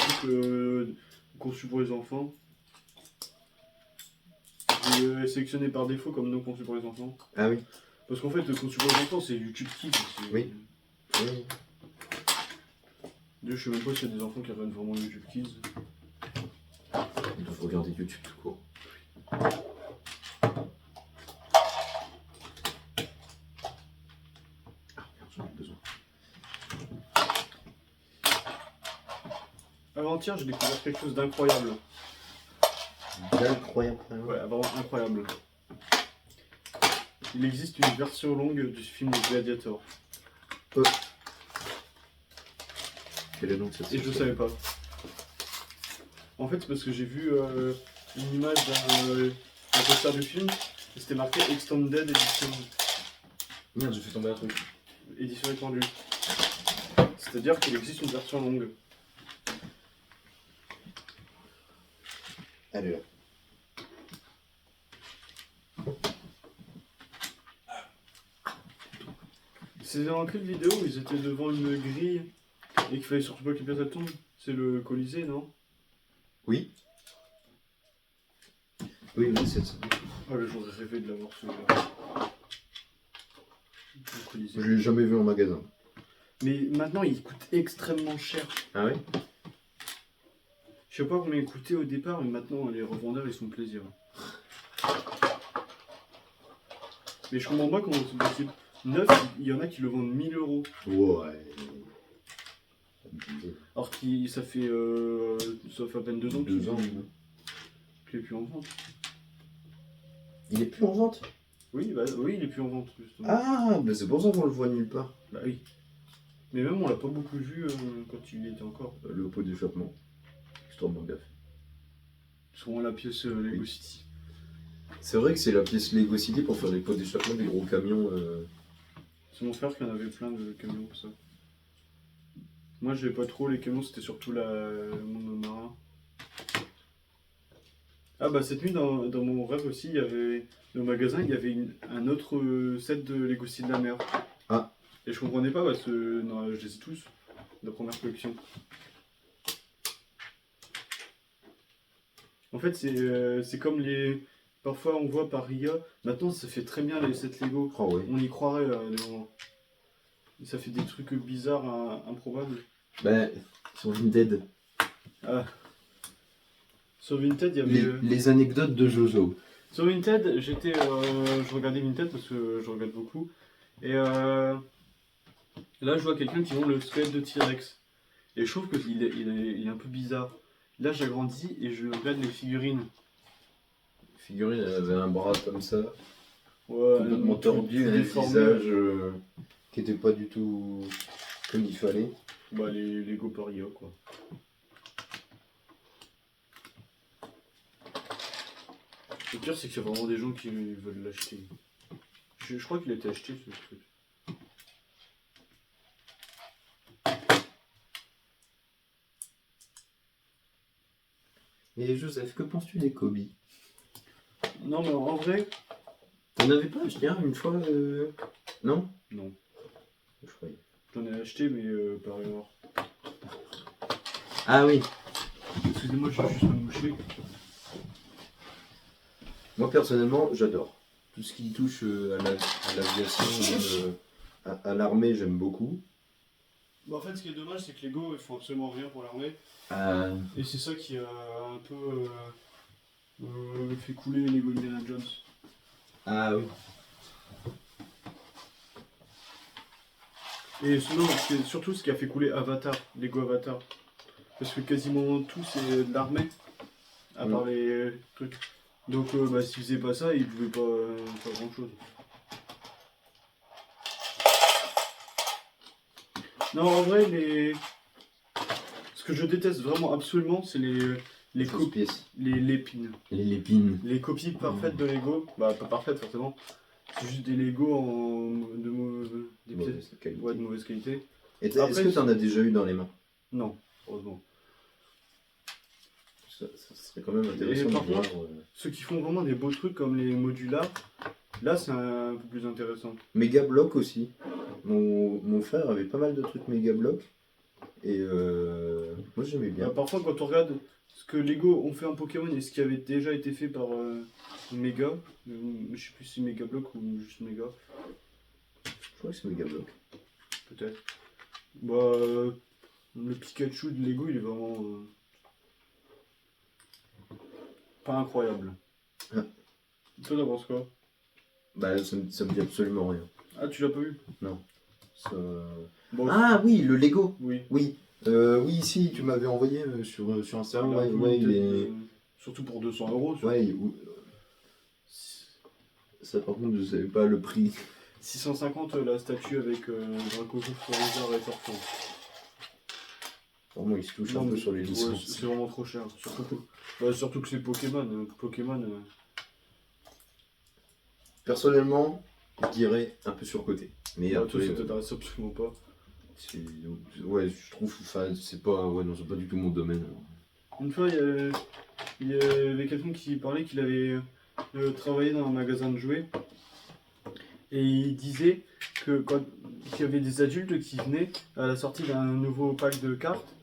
Speaker 2: conçues pour les enfants. Sélectionné par défaut comme non conçues pour les enfants.
Speaker 1: Ah oui.
Speaker 2: Parce qu'en fait, conçu pour les enfants, c'est YouTube Kids.
Speaker 1: Oui. Oui.
Speaker 2: Je sais même pas s'il y a des enfants qui regardent vraiment YouTube Kids.
Speaker 1: Ils doivent regarder YouTube tout court. Ah merde, j'en ai besoin.
Speaker 2: Avant-hier, j'ai découvert quelque chose d'incroyable.
Speaker 1: Incroyable.
Speaker 2: Ouais, vraiment incroyable. Il existe une version longue du film Gladiator.
Speaker 1: Quel est le nom de cette
Speaker 2: Et je savais pas. En fait, c'est parce que j'ai vu une image d'un poster du film, et c'était marqué Extended Edition.
Speaker 1: Merde, j'ai fait tomber un truc.
Speaker 2: Édition étendue. C'est-à-dire qu'il existe une version longue.
Speaker 1: Elle est là.
Speaker 2: C'est dans quelle vidéo où ils étaient devant une grille et qu'il fallait surtout pas que les pièces tombent? C'est le Colisée, non?
Speaker 1: Oui. Oui, c'est ça.
Speaker 2: Ah, mais j'aurais rêvé de l'avoir celui-là. Le Colisée.
Speaker 1: Je l'ai jamais vu en magasin.
Speaker 2: Mais maintenant, il coûte extrêmement cher.
Speaker 1: Ah ouais?
Speaker 2: Je sais pas combien il coûtait au départ, mais maintenant, les revendeurs, ils font plaisir. Mais je comprends pas comment c'est possible. Neuf, il y en a qui le vendent 1000 €.
Speaker 1: Ouais.
Speaker 2: Alors que ça fait à peine 2 ans qu'il est plus en vente.
Speaker 1: Il est plus en vente?
Speaker 2: Oui, il est plus en vente, justement.
Speaker 1: Ah, bah c'est pour ça qu'on le voit nulle part.
Speaker 2: Bah oui. Mais même, on l'a pas beaucoup vu quand il était encore.
Speaker 1: Le pot d'échappement. Extrêmement gaffe.
Speaker 2: Souvent la pièce Lego City.
Speaker 1: C'est vrai que c'est la pièce Lego City pour faire les pots d'échappement des gros camions.
Speaker 2: C'est mon frère qui en avait plein de camions pour ça. Moi, j'avais pas trop les camions, c'était surtout le monde marin. Ah bah cette nuit, dans mon rêve aussi, il y avait le magasin, il y avait un autre set de Lego City de la mer.
Speaker 1: Ah.
Speaker 2: Et je comprenais pas parce que non, je les ai tous, de la première collection. En fait, c'est comme les... Parfois, on voit par IA, maintenant ça fait très bien les sets Lego.
Speaker 1: Oh oui.
Speaker 2: On y croirait à des moments. Et ça fait des trucs bizarres, improbables.
Speaker 1: Ben, sur Vinted.
Speaker 2: Ah. Sur Vinted, il y avait...
Speaker 1: Les anecdotes de Jojo.
Speaker 2: Sur Vinted, je regardais Vinted parce que je regarde beaucoup. Et là, je vois quelqu'un qui vend le squelette de T-Rex. Et je trouve qu'il est un peu bizarre. Là, j'agrandis et je regarde les figurines.
Speaker 1: La figurine, elle avait un bras comme ça.
Speaker 2: Ouais,
Speaker 1: Complètement tordu, un
Speaker 2: déformé.
Speaker 1: visage qui était pas du tout comme il fallait.
Speaker 2: Bah, les Lego par IA, quoi. Le pire, c'est qu'il y a vraiment des gens qui veulent l'acheter. Je crois qu'il a été acheté, ce truc.
Speaker 1: Et Joseph, que penses-tu des Kobe?
Speaker 2: Non, mais en vrai,
Speaker 1: T'en avais pas acheté un une fois Non?
Speaker 2: non.
Speaker 1: Je croyais.
Speaker 2: J'en ai acheté, mais par erreur.
Speaker 1: Ah oui.
Speaker 2: Excusez-moi, je vais juste me moucher.
Speaker 1: Moi personnellement, j'adore. Tout ce qui touche à l'aviation, à l'armée, j'aime beaucoup.
Speaker 2: Bah, en fait, ce qui est dommage, c'est que Lego, ils font absolument rien pour l'armée.
Speaker 1: Euh,
Speaker 2: Et c'est ça qui a un peu fait couler Lego Indiana Jones.
Speaker 1: Ah oui.
Speaker 2: Et sinon, surtout ce qui a fait couler Avatar, Lego Avatar. Parce que quasiment tout c'est de l'armée, à part les trucs. Donc bah, s'ils faisaient pas ça, ils pouvaient pas faire grand chose. Non, en vrai, ce que je déteste vraiment absolument, c'est les
Speaker 1: Fausse pièce.
Speaker 2: les lépines.
Speaker 1: Les lépines.
Speaker 2: Les copies parfaites de Lego, bah pas parfaites forcément, c'est juste des Lego des pièces
Speaker 1: Mauvaise qualité.
Speaker 2: ouais, de mauvaise qualité.
Speaker 1: Et est-ce
Speaker 2: Après,
Speaker 1: que tu en as déjà eu dans les mains?
Speaker 2: Non, heureusement.
Speaker 1: Ça serait quand même intéressant de
Speaker 2: par
Speaker 1: voir.
Speaker 2: contre, ceux qui font vraiment des beaux trucs comme les modulars, là c'est un peu plus intéressant.
Speaker 1: Mega Block aussi. Mon frère avait pas mal de trucs Mega Block. Et moi j'aimais bien.
Speaker 2: Parfois quand on regarde ce que Lego ont fait en Pokémon et ce qui avait déjà été fait par Mega, je sais plus si Mega Block ou juste Mega,
Speaker 1: Je crois que c'est Mega Block.
Speaker 2: peut-être. Bah, le Pikachu de Lego il est vraiment pas incroyable.
Speaker 1: Ah.
Speaker 2: Toi t'en penses quoi?
Speaker 1: Bah ça me dit absolument rien.
Speaker 2: Ah, tu l'as pas vu?
Speaker 1: Non. Ça...
Speaker 2: Bon,
Speaker 1: Ah oui, le Lego.
Speaker 2: oui.
Speaker 1: Oui. Oui, si, tu m'avais envoyé sur Instagram. Ouais, il est...
Speaker 2: Surtout pour 200 euros.
Speaker 1: Ouais, ça par contre, je savais pas le prix.
Speaker 2: 650 la statue avec Draco Fourniture et Torchon.
Speaker 1: Vraiment, il se touche un peu sur les licences.
Speaker 2: C'est vraiment trop cher. Surtout que c'est Pokémon. Pokémon.
Speaker 1: Personnellement, je dirais un peu surcoté. Mais
Speaker 2: Toi,
Speaker 1: après,
Speaker 2: ça t'intéresse absolument pas.
Speaker 1: ouais, je trouve, enfin, c'est pas, ouais, non, c'est pas du tout mon domaine. Alors.
Speaker 2: Une fois, il y avait quelqu'un qui parlait qu'il avait travaillé dans un magasin de jouets. Et il disait qu'il y avait des adultes qui venaient à la sortie d'un nouveau pack de cartes,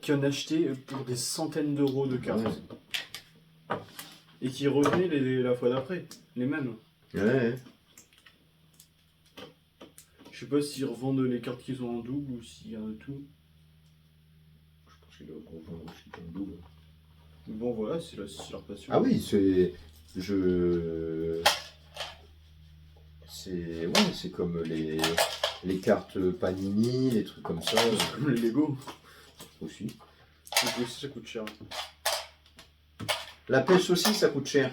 Speaker 2: qui en achetaient pour des centaines d'euros de cartes. Ouais. Et qui revenaient la fois d'après, les mêmes.
Speaker 1: Ouais.
Speaker 2: Je sais pas s'ils revendent les cartes qu'ils ont en double ou s'il y a un tout.
Speaker 1: Je pense qu'ils doivent revendre aussi en double.
Speaker 2: Bon voilà, c'est leur passion.
Speaker 1: Ah oui, c'est comme les cartes Panini, les trucs comme ça.
Speaker 2: Comme les Lego.
Speaker 1: Aussi.
Speaker 2: Les aussi ça coûte cher.
Speaker 1: La pêche aussi, ça coûte cher.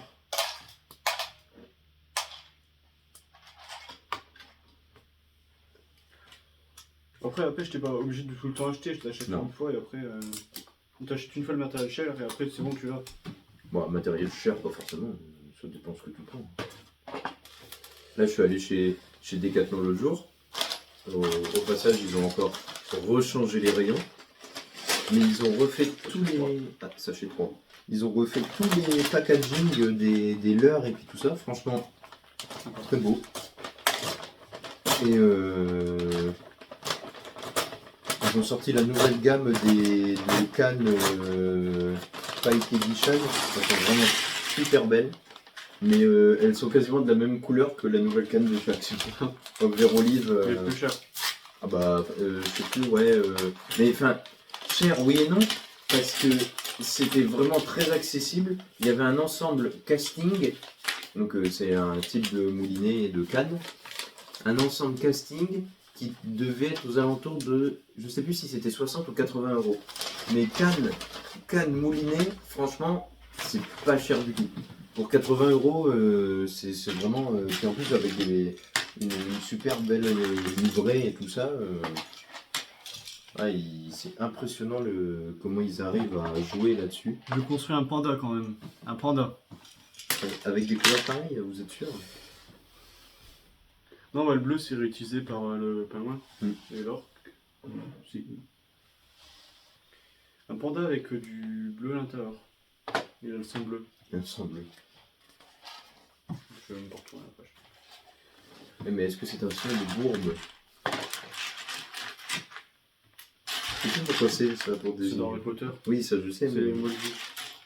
Speaker 2: Après la pêche, t'es pas obligé de tout le temps acheter, je t'achète une fois et après... t'achètes une fois le matériel cher et après c'est bon, tu l'as.
Speaker 1: Bon, matériel cher, pas forcément. Ça dépend ce que tu prends. Là, je suis allé chez Decathlon l'autre jour. Au passage, ils ont encore rechangé les rayons. Mais ils ont refait tous les... Ah, sachet 3. Ils ont refait tous les packaging des leurres et puis tout ça. Franchement, très beau. Et ils ont sorti la nouvelle gamme des cannes Spike Edition. Elles sont vraiment super belles. Mais elles sont quasiment de la même couleur que la nouvelle canne de chaque. En vert olive.
Speaker 2: C'est plus cher.
Speaker 1: Ah bah, je sais plus, ouais. Mais enfin, cher, oui et non. Parce que c'était vraiment très accessible. Il y avait un ensemble casting. Donc c'est un type de moulinet et de canne. Un ensemble casting qui devait être aux alentours de, je sais plus si c'était 60 ou 80 euros. Mais canne moulinet, franchement, c'est pas cher du tout. Pour 80 euros, c'est vraiment... puis en plus avec une super belle livrée et tout ça. C'est impressionnant comment ils arrivent à jouer là-dessus.
Speaker 2: Je construis un panda quand même. Un panda.
Speaker 1: Avec des couleurs pareilles, vous êtes sûr?
Speaker 2: Non, bah, le bleu c'est réutilisé par le pingouin. Et l'orque. Un panda avec du bleu à l'intérieur. Il a le son bleu.
Speaker 1: Il me semble.
Speaker 2: Je vais même pas retourner la page.
Speaker 1: Mais est-ce que c'est un son de bourbe? C'est pourquoi c'est ça pour
Speaker 2: C'est
Speaker 1: désigner?
Speaker 2: dans Harry Potter.
Speaker 1: Oui, ça je sais,
Speaker 2: C'est
Speaker 1: mais...
Speaker 2: les Moldu.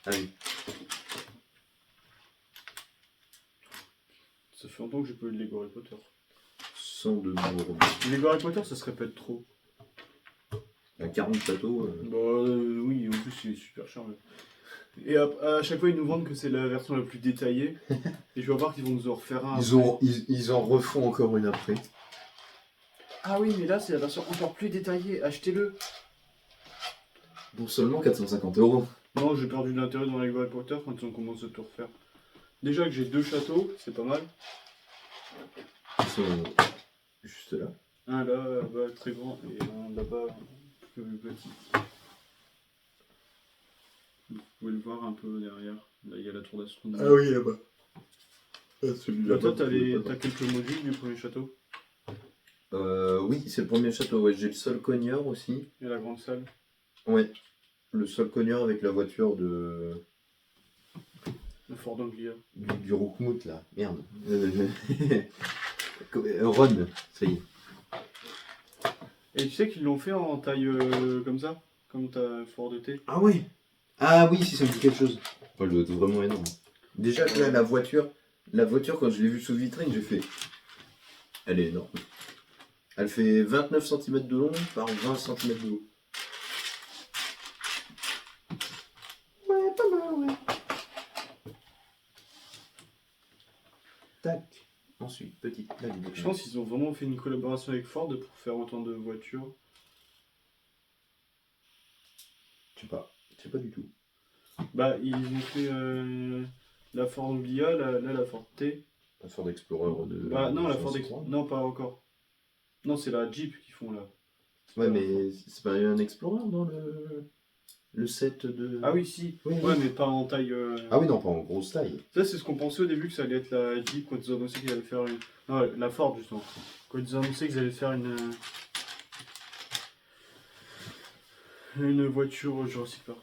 Speaker 1: Ah oui.
Speaker 2: Ça fait longtemps que j'ai pas eu de Lego Harry Potter.
Speaker 1: Son de bourbe.
Speaker 2: Lego Harry Potter, ça se répète trop.
Speaker 1: À 40 châteaux...
Speaker 2: Bah oui, en plus il est super cher. Et à chaque fois ils nous vendent que c'est la version la plus détaillée. Et je vais voir qu'ils vont nous en refaire un.
Speaker 1: Ils en refont encore une après.
Speaker 2: Ah oui, mais là c'est la version encore plus détaillée. Achetez-le.
Speaker 1: Pour seulement 450 €.
Speaker 2: Non, j'ai perdu de l'intérêt dans Lego Harry Potter quand ils ont commencé à tout refaire. Déjà que j'ai 2 châteaux, c'est pas mal.
Speaker 1: Ils sont juste là.
Speaker 2: Un là-bas très grand et un là-bas plus petit. Vous pouvez le voir un peu derrière. Là il y a la tour d'astronomie.
Speaker 1: Ah oui, là-bas. Celui-là.
Speaker 2: Toi t'as quelques modules du premier château.
Speaker 1: Oui, c'est le premier château. Ouais. J'ai le sol cogneur aussi.
Speaker 2: Et la grande salle.
Speaker 1: Ouais. Le sol cogneur avec la voiture de...
Speaker 2: Le fort d'Anglia.
Speaker 1: Du Roukmout, là. Merde. Ron, ça y est.
Speaker 2: Et tu sais qu'ils l'ont fait en taille comme ça. Comme ta fort de thé.
Speaker 1: Ah ouais. Ah oui, si ça me dit quelque chose. Oh, elle doit être vraiment énorme. Déjà, là, la voiture, quand je l'ai vue sous vitrine, j'ai fait... Elle est énorme. Elle fait 29 cm de long par 20 cm de haut. Ouais, pas mal, ouais. Tac. Ensuite, petite plaque de...
Speaker 2: Je pense qu'ils ont vraiment fait une collaboration avec Ford pour faire autant de voitures.
Speaker 1: Je sais pas du tout.
Speaker 2: Bah, ils ont fait la Ford Anglia, la Ford T.
Speaker 1: La Ford Explorer de...
Speaker 2: Bah, non, la Ford
Speaker 1: 3.
Speaker 2: Explorer. Non, pas encore. Non, c'est la Jeep qu'ils font là.
Speaker 1: Ouais, mais c'est pas un Explorer dans le set de...
Speaker 2: Ah oui, si.
Speaker 1: Oui,
Speaker 2: Ouais,
Speaker 1: oui.
Speaker 2: mais pas en taille.
Speaker 1: Ah oui, non, pas en grosse taille.
Speaker 2: Ça, c'est ce qu'on pensait au début que ça allait être la Jeep quand ils ont annoncé qu'ils allaient faire une. Non, la Ford justement. Quand ils ont annoncé qu'ils allaient faire une voiture Jurassic Park.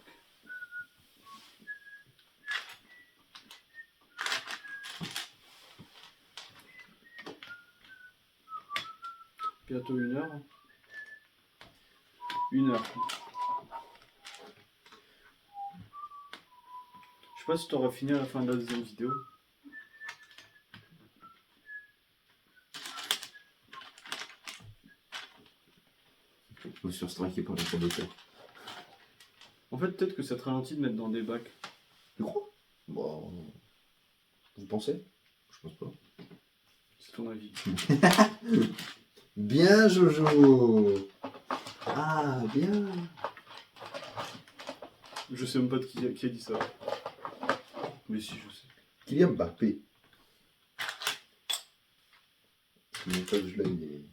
Speaker 2: Bientôt 1 heure. 1 heure. Je sais pas si tu auras fini à la fin de la deuxième vidéo.
Speaker 1: Faut sur striker par les cours d'auteur.
Speaker 2: En fait, peut-être que ça te ralentit de mettre dans des bacs.
Speaker 1: Tu crois? Bon... Vous pensez? Je pense pas.
Speaker 2: C'est ton avis.
Speaker 1: Bien, Jojo. Ah, bien.
Speaker 2: Je sais même pas de qui a dit ça. Mais si, je sais.
Speaker 1: Kylian Mbappé. Le montage là, il est...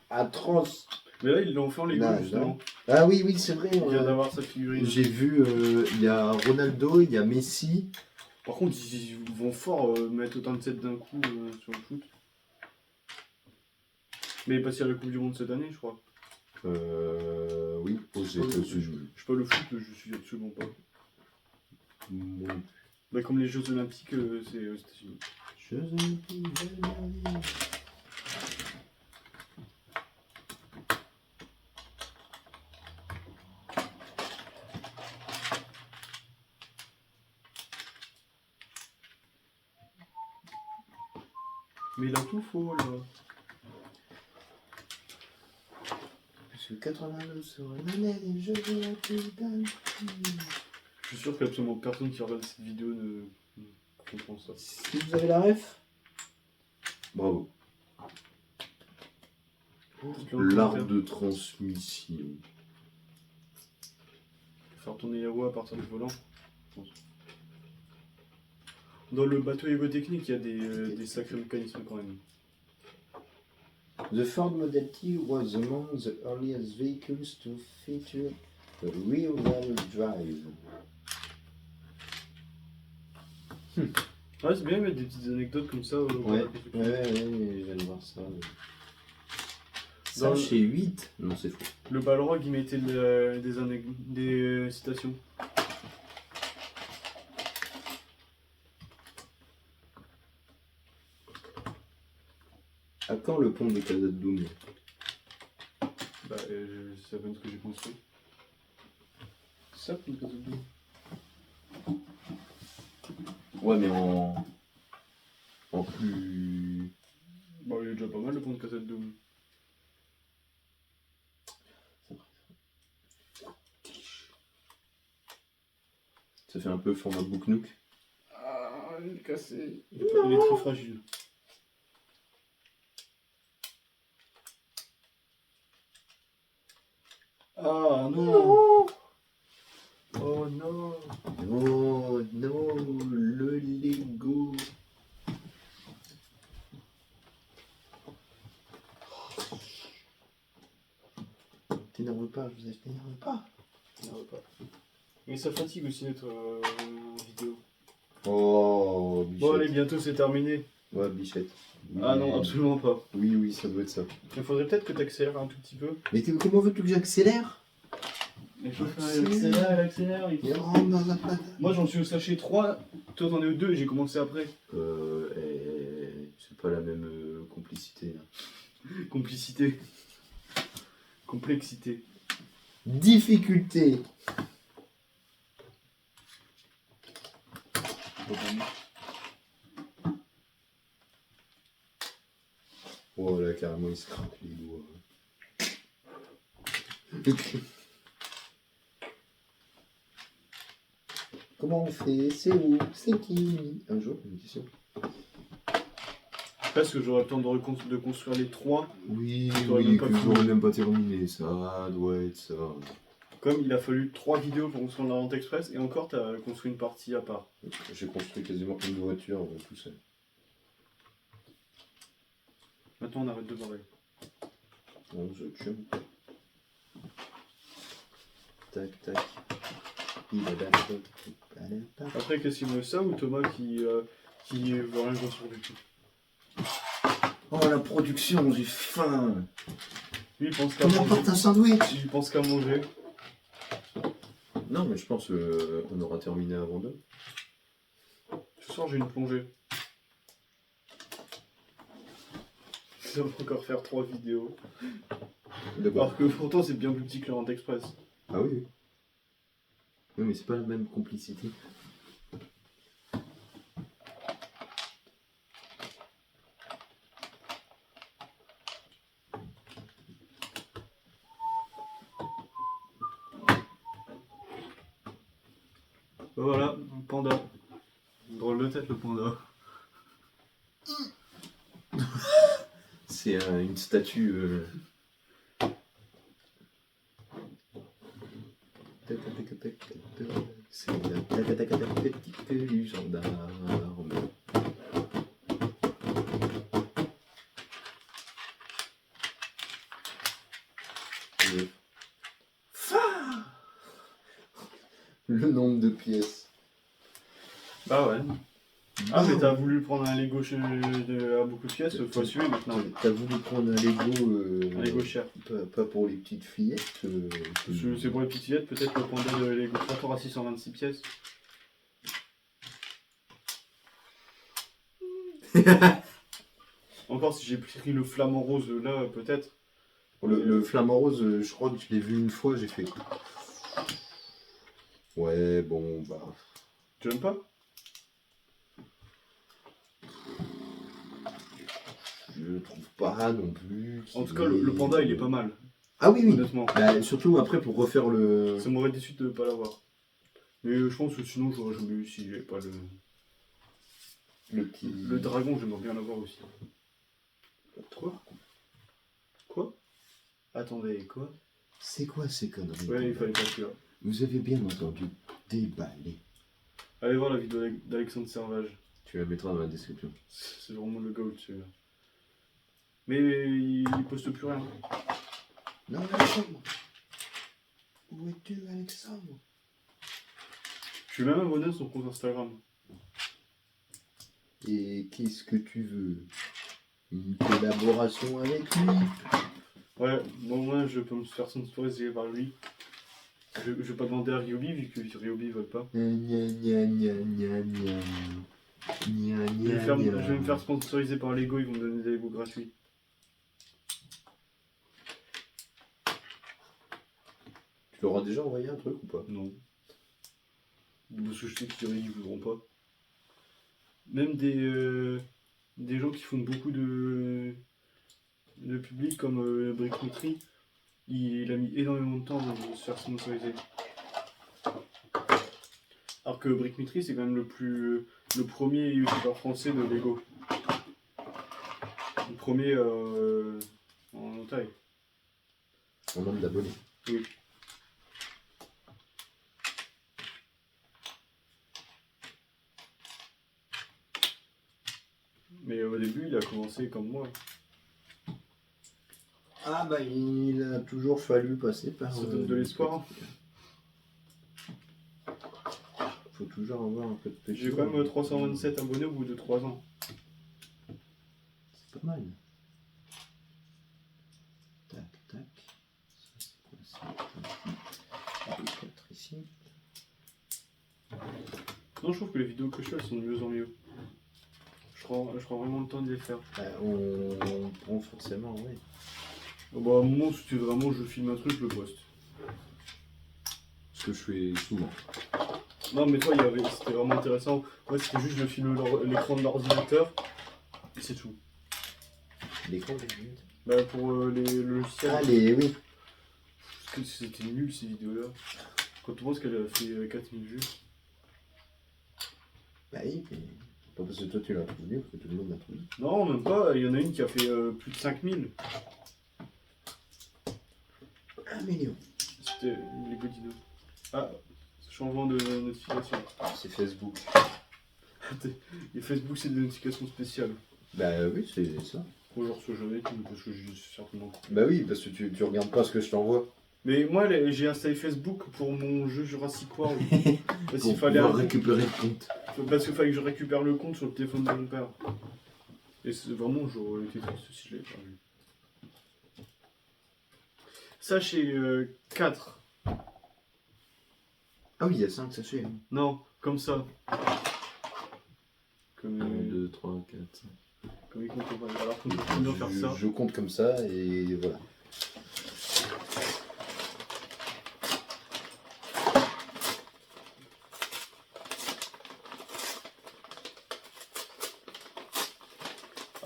Speaker 1: atroce.
Speaker 2: Mais là, ils l'ont fait en Lego,
Speaker 1: Là,
Speaker 2: justement.
Speaker 1: Ah oui, oui, c'est vrai.
Speaker 2: Il vient d'avoir sa figurine.
Speaker 1: J'ai vu, il y a Ronaldo, il y a Messi.
Speaker 2: Par contre, ils vont fort mettre autant de sets d'un coup sur le foot. Mais parce qu'il y a la Coupe du Monde cette année, je crois.
Speaker 1: Oui, aux États-Unis.
Speaker 2: Je sais pas, le foot, je suis absolument pas.
Speaker 1: Bon.
Speaker 2: Bah, comme les Jeux Olympiques, c'est aux États-Unis.
Speaker 1: Jeux Olympiques de la vie.
Speaker 2: Mais il a tout faux, là.
Speaker 1: Puisque 82 sera l'année des Jeux Olympiques de la vie.
Speaker 2: Je suis sûr qu'absolument personne qui regarde cette vidéo ne comprend ça.
Speaker 1: Si vous avez la ref, bravo. L'art de transmission.
Speaker 2: Faire tourner les roues à partir du volant. je pense. Dans le bateau Ego Technique, il y a des sacrés mécanismes quand même.
Speaker 1: The Ford Model T was among the earliest vehicles to feature a rear-wheel drive.
Speaker 2: Ouais, c'est bien mettre des petites anecdotes comme ça.
Speaker 1: Ouais, je viens de voir ça. Ça,
Speaker 2: Dans
Speaker 1: chez 8? Non, c'est faux.
Speaker 2: Le Balrog, il mettait des citations.
Speaker 1: quand le pont de Khazad-dûm?
Speaker 2: Bah, ça donne ce que j'ai construit. C'est ça, pour le Khazad-dûm.
Speaker 1: Ouais, mais en plus...
Speaker 2: Bah, il est déjà pas mal le pont de Khazad-dûm.
Speaker 1: Ça fait un peu format Book-Nook.
Speaker 2: Ah, il est cassé. Il est très fragile. Ah non. Oh non.
Speaker 1: Oh non, le Lego. T'énerve pas, Joseph, t'énerve pas.
Speaker 2: T'énerve pas. Mais ça fatigue aussi d'être en vidéo.
Speaker 1: Oh, Bichette.
Speaker 2: Bon allez, bientôt c'est terminé.
Speaker 1: Ouais, Bichette. Oui.
Speaker 2: Ah non, absolument pas.
Speaker 1: Oui, oui, ça doit être ça.
Speaker 2: Il faudrait peut-être que tu accélères un tout petit peu.
Speaker 1: Mais comment veux-tu que j'accélère?
Speaker 2: Il accélère.
Speaker 1: Oh, non, non, non.
Speaker 2: Moi j'en suis au sachet 3, toi t'en es au 2 et j'ai commencé après.
Speaker 1: C'est pas la même complicité. Là.
Speaker 2: Complicité. Complexité.
Speaker 1: Difficulté. Oh là, carrément, il se craque les doigts. Comment on fait? C'est où? C'est qui? Un jour, une question.
Speaker 2: Parce que j'aurai le temps de construire les 3.
Speaker 1: Oui,
Speaker 2: J'aurais même pas
Speaker 1: que
Speaker 2: fini.
Speaker 1: j'aurais même pas terminé. Ça doit être ça.
Speaker 2: Comme il a fallu 3 vidéos pour construire la Rente Express et encore t'as construit une partie à part.
Speaker 1: J'ai construit quasiment une voiture tout seul.
Speaker 2: Maintenant on arrête de parler.
Speaker 1: Non, je tue. Tac, tac.
Speaker 2: Après qu'est-ce qu'il me ça ou Thomas qui veut rien construire du tout?
Speaker 1: Oh la production, j'ai faim.
Speaker 2: Lui il pense qu'à
Speaker 1: Comment
Speaker 2: manger.
Speaker 1: porte un sandwich?
Speaker 2: Il pense qu'à manger.
Speaker 1: Non, mais je pense qu'on aura terminé avant d'eux.
Speaker 2: Ce soir j'ai une plongée. Ça va encore faire 3 vidéos.
Speaker 1: D'abord.
Speaker 2: Alors que pourtant c'est bien plus petit que la Rente Express.
Speaker 1: Ah oui, oui. Oui, mais c'est pas la même complicité.
Speaker 2: Voilà, panda. Drôle de tête le panda.
Speaker 1: C'est une statue. C'est la petite du gendarme. Le nombre de pièces.
Speaker 2: Bah ouais. Ah mais t'as voulu prendre un Lego à beaucoup de pièces, faut assumer maintenant.
Speaker 1: T'as voulu prendre un Lego.
Speaker 2: Un Lego cher.
Speaker 1: Pas pour les petites fillettes.
Speaker 2: C'est pour les petites fillettes, peut-être le panda de Lego Creator à 626 pièces. Encore si j'ai pris le flamant rose là, peut-être.
Speaker 1: Le flamant rose, je crois que je l'ai vu une fois, j'ai fait. Ouais, bon, bah.
Speaker 2: Tu l'aimes pas?
Speaker 1: Je trouve pas non plus.
Speaker 2: En tout cas, le panda il est pas mal.
Speaker 1: Ah oui, oui.
Speaker 2: Honnêtement.
Speaker 1: Bah, surtout après pour refaire le.
Speaker 2: Ça m'aurait déçu de ne pas l'avoir. Mais je pense que sinon j'aurais jamais eu si j'avais pas
Speaker 1: Le petit.
Speaker 2: le dragon, j'aimerais bien l'avoir aussi.
Speaker 1: Quoi?
Speaker 2: Quoi? Attendez, quoi?
Speaker 1: C'est quoi ces conneries?
Speaker 2: Ouais, il fallait pas celui-là.
Speaker 1: Vous avez bien entendu déballer.
Speaker 2: Allez voir la vidéo d'Alexandre Servage.
Speaker 1: Tu la mettras dans la description.
Speaker 2: C'est vraiment le gars au-dessus là. Mais il poste plus rien.
Speaker 1: Non, Alexandre. Où es-tu, Alexandre?
Speaker 2: Je suis même abonné à son compte Instagram.
Speaker 1: Et qu'est-ce que tu veux? Une collaboration avec lui?
Speaker 2: Ouais, bon, moi je peux me faire sponsoriser par lui. Je vais pas demander à Ryobi vu que Ryobi veut pas.
Speaker 1: Gna gna gna gna gna. Gna
Speaker 2: Je
Speaker 1: gna
Speaker 2: vais
Speaker 1: gna.
Speaker 2: me faire sponsoriser par Lego, ils vont me donner des Lego gratuits.
Speaker 1: leur as déjà envoyé un truc ou pas?
Speaker 2: Non. Parce que je sais qu'il y en a qui voudront pas. Même des gens qui font beaucoup de public comme Brickmetry, il a mis énormément de temps de se faire sponsoriser. Alors que Brickmetry, c'est quand même le premier youtubeur français de Lego. Le premier en taille.
Speaker 1: En nombre d'abonnés.
Speaker 2: Oui. Mais au début, il a commencé comme moi.
Speaker 1: Ah bah il a toujours fallu passer par...
Speaker 2: Ça donne de l'espoir.
Speaker 1: Faut toujours avoir un peu de péché.
Speaker 2: J'ai quand même 327 abonnés au bout de 3 ans.
Speaker 1: C'est pas mal. Tac, tac. Ça, c'est quoi ça? Les 4 ici.
Speaker 2: Non, je trouve que les vidéos que je fais, elles sont de mieux en mieux. Je prends vraiment le temps de les faire.
Speaker 1: On prend forcément, oui.
Speaker 2: Bah, à un moment, c'était vraiment, je filme un truc, je le poste.
Speaker 1: Ce que je fais souvent.
Speaker 2: Non, mais toi, c'était vraiment intéressant. Moi, c'était juste, je filme l'écran de l'ordinateur, et c'est tout.
Speaker 1: L'écran des minutes.
Speaker 2: Bah, pour le logiciel.
Speaker 1: Ah, oui.
Speaker 2: Parce que c'était nul ces vidéos-là. Quand on pense qu'elle a fait 4000 vues.
Speaker 1: Bah oui, mais pas parce que toi tu l'as trouvé, parce que tout le monde l'a trouvé.
Speaker 2: Non, même pas, il y en a une qui a fait plus de 5000.
Speaker 1: 1 million.
Speaker 2: C'était les Godino. Ah, changement de notification.
Speaker 1: C'est Facebook.
Speaker 2: Et Facebook, c'est des notifications spéciales.
Speaker 1: Bah oui, c'est ça.
Speaker 2: Moi, je reçois jamais, parce que je suis certainement.
Speaker 1: Bah oui, parce que tu regardes pas ce que je t'envoie.
Speaker 2: Mais moi, j'ai installé Facebook pour mon jeu Jurassic World. Parce
Speaker 1: Pour
Speaker 2: qu'il fallait
Speaker 1: pouvoir récupérer le compte.
Speaker 2: Parce qu'il fallait que je récupère le compte sur le téléphone de mon père. Et c'est vraiment, j'aurais été triste si je l'avais pas vu. Sachet 4.
Speaker 1: Ah oui, il y a 5 sachets.
Speaker 2: Non, comme ça.
Speaker 1: 1,
Speaker 2: Comme
Speaker 1: 2, 3, 4, 5.
Speaker 2: comme il compte pas. Alors qu'on peut bien faire ça.
Speaker 1: Je compte comme ça et voilà.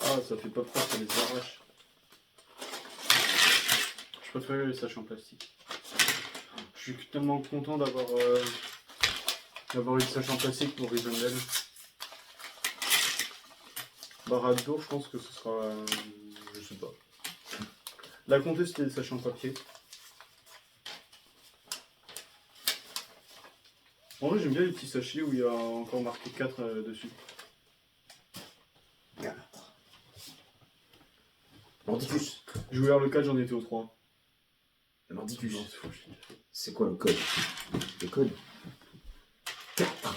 Speaker 2: Ah, ça fait pas peur, ça les arrache. Je préfère les sachets en plastique. Je suis tellement content d'avoir eu le sachet en plastique pour Rivendell. Barad-Dor, je pense que ce sera... je sais pas. La comtesse, c'était des sachets en papier. En vrai, j'aime bien les petits sachets où il y a encore marqué 4 dessus.
Speaker 1: 4. Mordicus.
Speaker 2: J'ai ouvert le 4, j'en étais au 3.
Speaker 1: Mordicus.
Speaker 2: Non, c'est faux, je l'ai déjà fait.
Speaker 1: C'est quoi le code? Le code 4.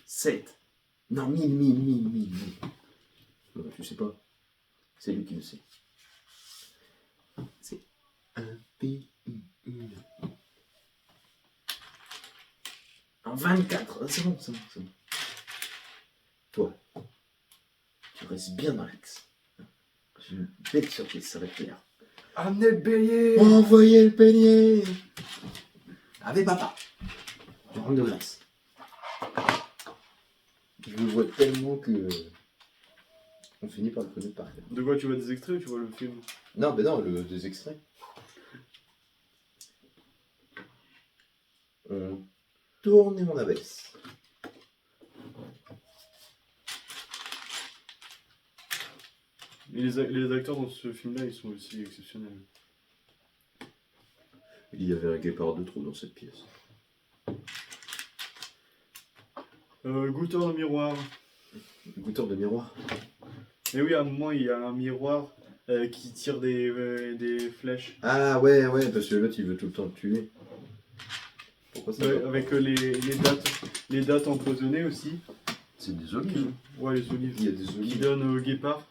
Speaker 1: 7. Non, 1000. Tu sais pas. C'est lui qui le sait. C'est 1 P U. En 24. C'est bon. Toi, tu restes bien dans l'axe. J'ai une belle surprise, ça va te plaire.
Speaker 2: Amenez le bélier!
Speaker 1: Envoyez le peigneur avec papa. Tu rentres de glace. Je le vois tellement que on finit par le connaître par cœur.
Speaker 2: De quoi, tu vois des extraits ou tu vois le film?
Speaker 1: Non, mais non, des extraits. On tourne et on abaisse.
Speaker 2: Et les acteurs dans ce film-là, ils sont aussi exceptionnels.
Speaker 1: Il y avait un guépard de trop dans cette pièce.
Speaker 2: Goûteur de miroir.
Speaker 1: Goûteur de miroir.
Speaker 2: Et oui, à un moment, il y a un miroir qui tire des flèches.
Speaker 1: Ah ouais, parce que l'autre il veut tout le temps te tuer. Pourquoi ça va
Speaker 2: Avec les dates empoisonnées aussi.
Speaker 1: C'est des olives.
Speaker 2: Ouais, les olives.
Speaker 1: Il y a des
Speaker 2: Qui
Speaker 1: olives.
Speaker 2: donnent au guépard.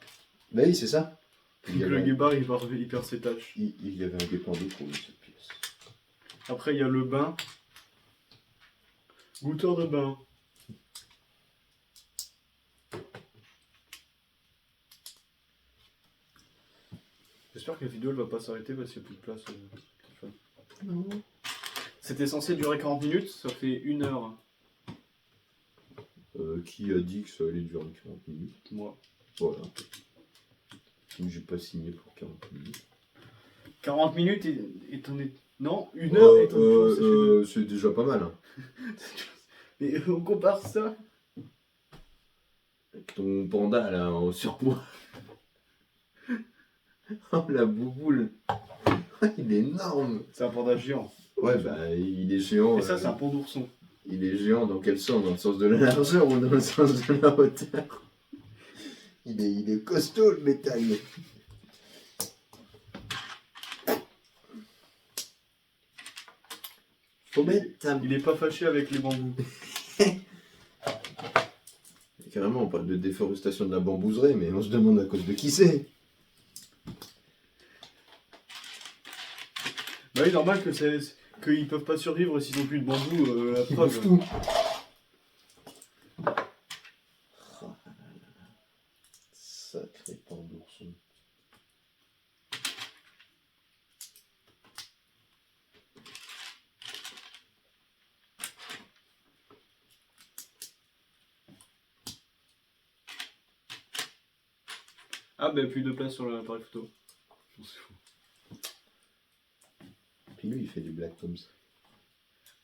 Speaker 1: Bah oui, c'est ça.
Speaker 2: Donc le guépard, il perd ses tâches.
Speaker 1: Il y avait un guépard de trop dans cette pièce.
Speaker 2: Après, il y a le bain. Goûteur de bain. J'espère que la vidéo elle va pas s'arrêter parce qu'il n'y a plus de place.
Speaker 1: Non.
Speaker 2: C'était censé durer 40 minutes, ça fait 1 heure.
Speaker 1: Qui a dit que ça allait durer 40 minutes?
Speaker 2: Moi.
Speaker 1: Voilà. J'ai pas signé pour 40 minutes.
Speaker 2: 40 minutes et t'en es... Non, 1 heure et t'en es...
Speaker 1: C'est déjà pas mal. Hein.
Speaker 2: Mais on compare ça.
Speaker 1: Ton panda là en surpoids. Oh la bouboule. Il est énorme.
Speaker 2: C'est un panda géant.
Speaker 1: Ouais bah il est géant.
Speaker 2: Et ça c'est un pont d'ourson.
Speaker 1: Il est géant dans quel sens? Dans le sens de la largeur ou dans le sens de la hauteur? Il est costaud le bétail. Faut mettre un...
Speaker 2: Il est pas fâché avec les bambous.
Speaker 1: Carrément on parle de déforestation de la bambouserie, mais on se demande à cause de qui c'est.
Speaker 2: Bah oui, normal que qu'ils peuvent pas survivre s'ils ont plus de bambou, la
Speaker 1: Ils
Speaker 2: preuve.
Speaker 1: bouffent tout. Oh là là là. Sacré pan d'ourson.
Speaker 2: Ah bah plus de place sur l'appareil photo. C'est fou.
Speaker 1: Puis lui il fait des blagues comme ça.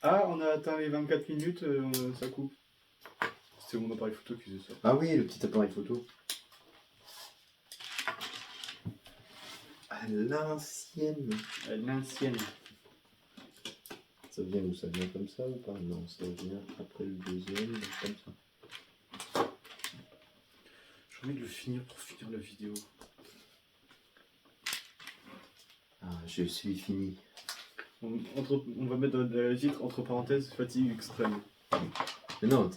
Speaker 2: Ah, on a atteint les 24 minutes, ça coupe. C'était mon appareil photo qui faisait ça.
Speaker 1: Ah oui, le petit appareil photo. À l'ancienne.
Speaker 2: L'ancienne.
Speaker 1: Ça vient où? Ça vient comme ça ou pas? Non, ça vient après le deuxième, comme ça.
Speaker 2: J'ai envie de le finir pour finir la vidéo.
Speaker 1: Ah, je suis fini.
Speaker 2: On va mettre dans le titre, entre parenthèses, fatigue extrême.
Speaker 1: Mais non,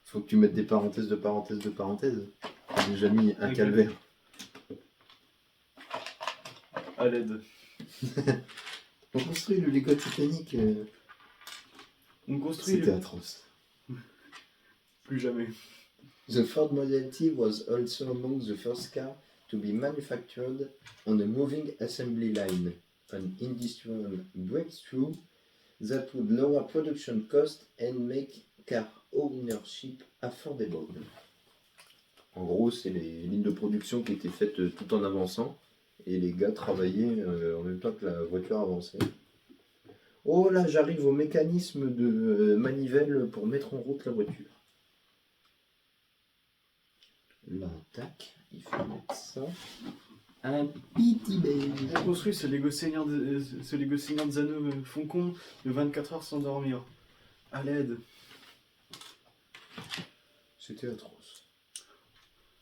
Speaker 1: faut que tu mettes des parenthèses de parenthèses de parenthèses. J'ai déjà mis un
Speaker 2: Ok.
Speaker 1: calvaire.
Speaker 2: À l'aide.
Speaker 1: On construit le Lego Titanic.
Speaker 2: On construit
Speaker 1: C'était atroce.
Speaker 2: plus jamais.
Speaker 1: The Ford Model T was also among the first cars to be manufactured on a moving assembly line, an industrial breakthrough that would lower production costs and make car ownership affordable. En gros, c'est les lignes de production qui étaient faites tout en avançant et les gars travaillaient en même temps que la voiture avançait. Oh là, j'arrive au mécanisme de manivelle pour mettre en route la voiture. Là, tac, il faut mettre ça. Un petit baby.
Speaker 2: On construit ce Lego Seigneur des Anneaux Foncon de 24 heures sans dormir. À l'aide.
Speaker 1: C'était atroce.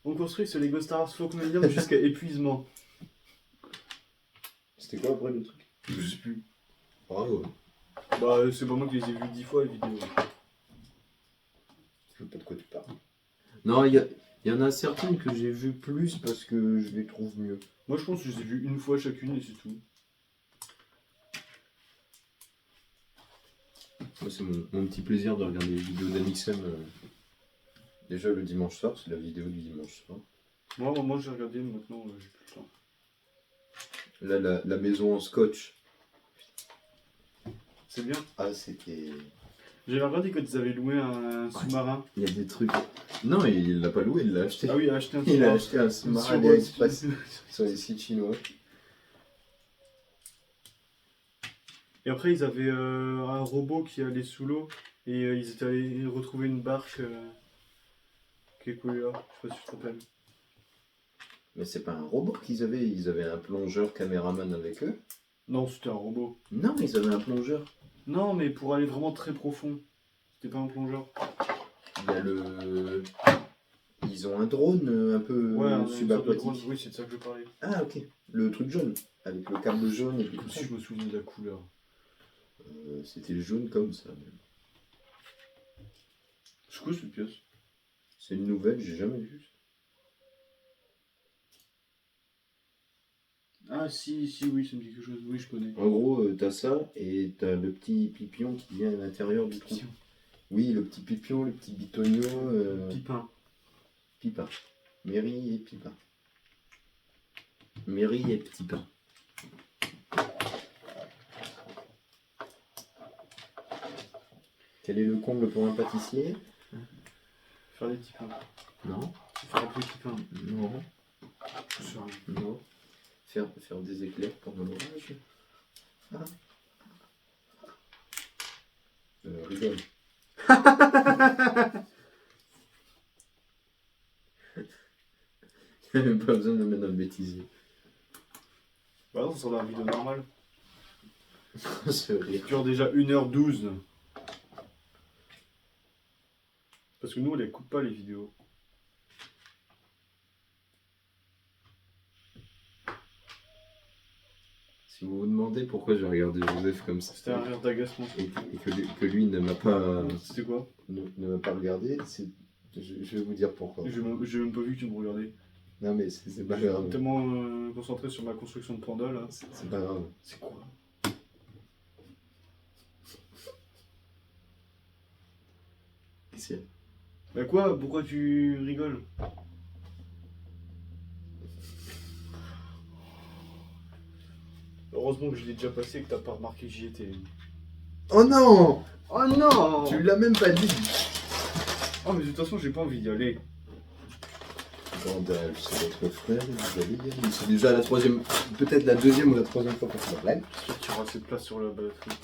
Speaker 2: On construit ce Lego Star Wars Folk Medium jusqu'à épuisement.
Speaker 1: C'était quoi après le truc?
Speaker 2: Je sais plus.
Speaker 1: Bravo.
Speaker 2: Bah, c'est pas moi qui les ai vus 10 fois les vidéos.
Speaker 1: Je sais pas de quoi tu parles. Non, il y en a certaines que j'ai vues plus parce que je les trouve mieux.
Speaker 2: Moi, je pense que je les ai vus une fois chacune et c'est tout.
Speaker 1: Moi, c'est mon petit plaisir de regarder les vidéos d'Amixem. Déjà le dimanche soir, c'est la vidéo du dimanche soir.
Speaker 2: Moi j'ai regardé, maintenant j'ai plus le temps.
Speaker 1: Là, la maison en scotch.
Speaker 2: C'est bien.
Speaker 1: Ah, c'était...
Speaker 2: J'avais regardé quand ils avaient loué un sous-marin.
Speaker 1: Il y a des trucs... Non, il l'a pas loué, il l'a acheté.
Speaker 2: Ah oui, il a acheté un
Speaker 1: Il a
Speaker 2: sous-marin.
Speaker 1: acheté un sous-marin
Speaker 2: Sur-
Speaker 1: AliExpress sur les sites chinois.
Speaker 2: Et après, ils avaient un robot qui allait sous l'eau et ils étaient allés retrouver une barque qui est coulée là. Je sais pas si tu te rappelles.
Speaker 1: Mais c'est pas un robot qu'ils avaient, ils avaient un plongeur caméraman avec eux.
Speaker 2: Non, c'était un robot.
Speaker 1: Non, ils avaient un plongeur.
Speaker 2: Non, mais pour aller vraiment très profond. C'était pas un plongeur.
Speaker 1: Il y a le... Ils ont un drone un peu
Speaker 2: Ouais, un sorte de drone.
Speaker 1: subaquatique.
Speaker 2: Oui, c'est de ça que je parlais.
Speaker 1: Ah, ok. Le truc jaune, avec le câble jaune et puis tout ça.
Speaker 2: Si je me souviens de la couleur.
Speaker 1: C'était jaune comme ça.
Speaker 2: C'est quoi cette pièce?
Speaker 1: C'est une nouvelle, j'ai jamais vu.
Speaker 2: Ah si, oui, ça me dit quelque chose. Oui, je connais.
Speaker 1: En gros, t'as ça et t'as le petit pipion qui vient à l'intérieur du trou. Oui, le petit pipion, le petit bitonio.
Speaker 2: Pipin.
Speaker 1: Pipa. Mary et Pipa. Mairie et petit pain. Quel est le comble pour un pâtissier?
Speaker 2: Faire des petits pains.
Speaker 1: Non.
Speaker 2: Faire des petits pains.
Speaker 1: Non.
Speaker 2: Sur-
Speaker 1: Non. Faire des éclairs pendant l'orage. Ah. Rigole. Il n'y a même pas besoin de me mettre dans le bêtisier.
Speaker 2: Bah non, ça sera dans la vidéo normale.
Speaker 1: Ce rire.
Speaker 2: Ça dure déjà 1h12. Parce que nous, on les coupe pas les vidéos.
Speaker 1: Si vous vous demandez pourquoi j'ai regardé Joseph comme ça,
Speaker 2: C'était un rire d'agacement.
Speaker 1: et que lui ne m'a pas,
Speaker 2: C'était quoi?
Speaker 1: ne m'a pas regardé, je vais vous dire pourquoi.
Speaker 2: J'ai même pas vu que tu me regardais.
Speaker 1: Non mais c'est pas grave.
Speaker 2: Tellement concentré sur ma construction de panda là.
Speaker 1: C'est pas grave.
Speaker 2: C'est quoi?
Speaker 1: Qu'est-ce qu'il y a?
Speaker 2: Bah quoi? Pourquoi tu rigoles? Heureusement que je l'ai déjà passé et que t'as pas remarqué que j'y étais.
Speaker 1: Oh non!
Speaker 2: Oh non!
Speaker 1: Tu l'as même pas dit!
Speaker 2: Oh mais de toute façon j'ai pas envie d'y aller.
Speaker 1: Bon ben, c'est votre frère, vous allez y aller. C'est déjà la troisième, peut-être la deuxième ou la troisième fois qu'on se blague.
Speaker 2: J'espère qu'il y aura assez de place sur la batterie.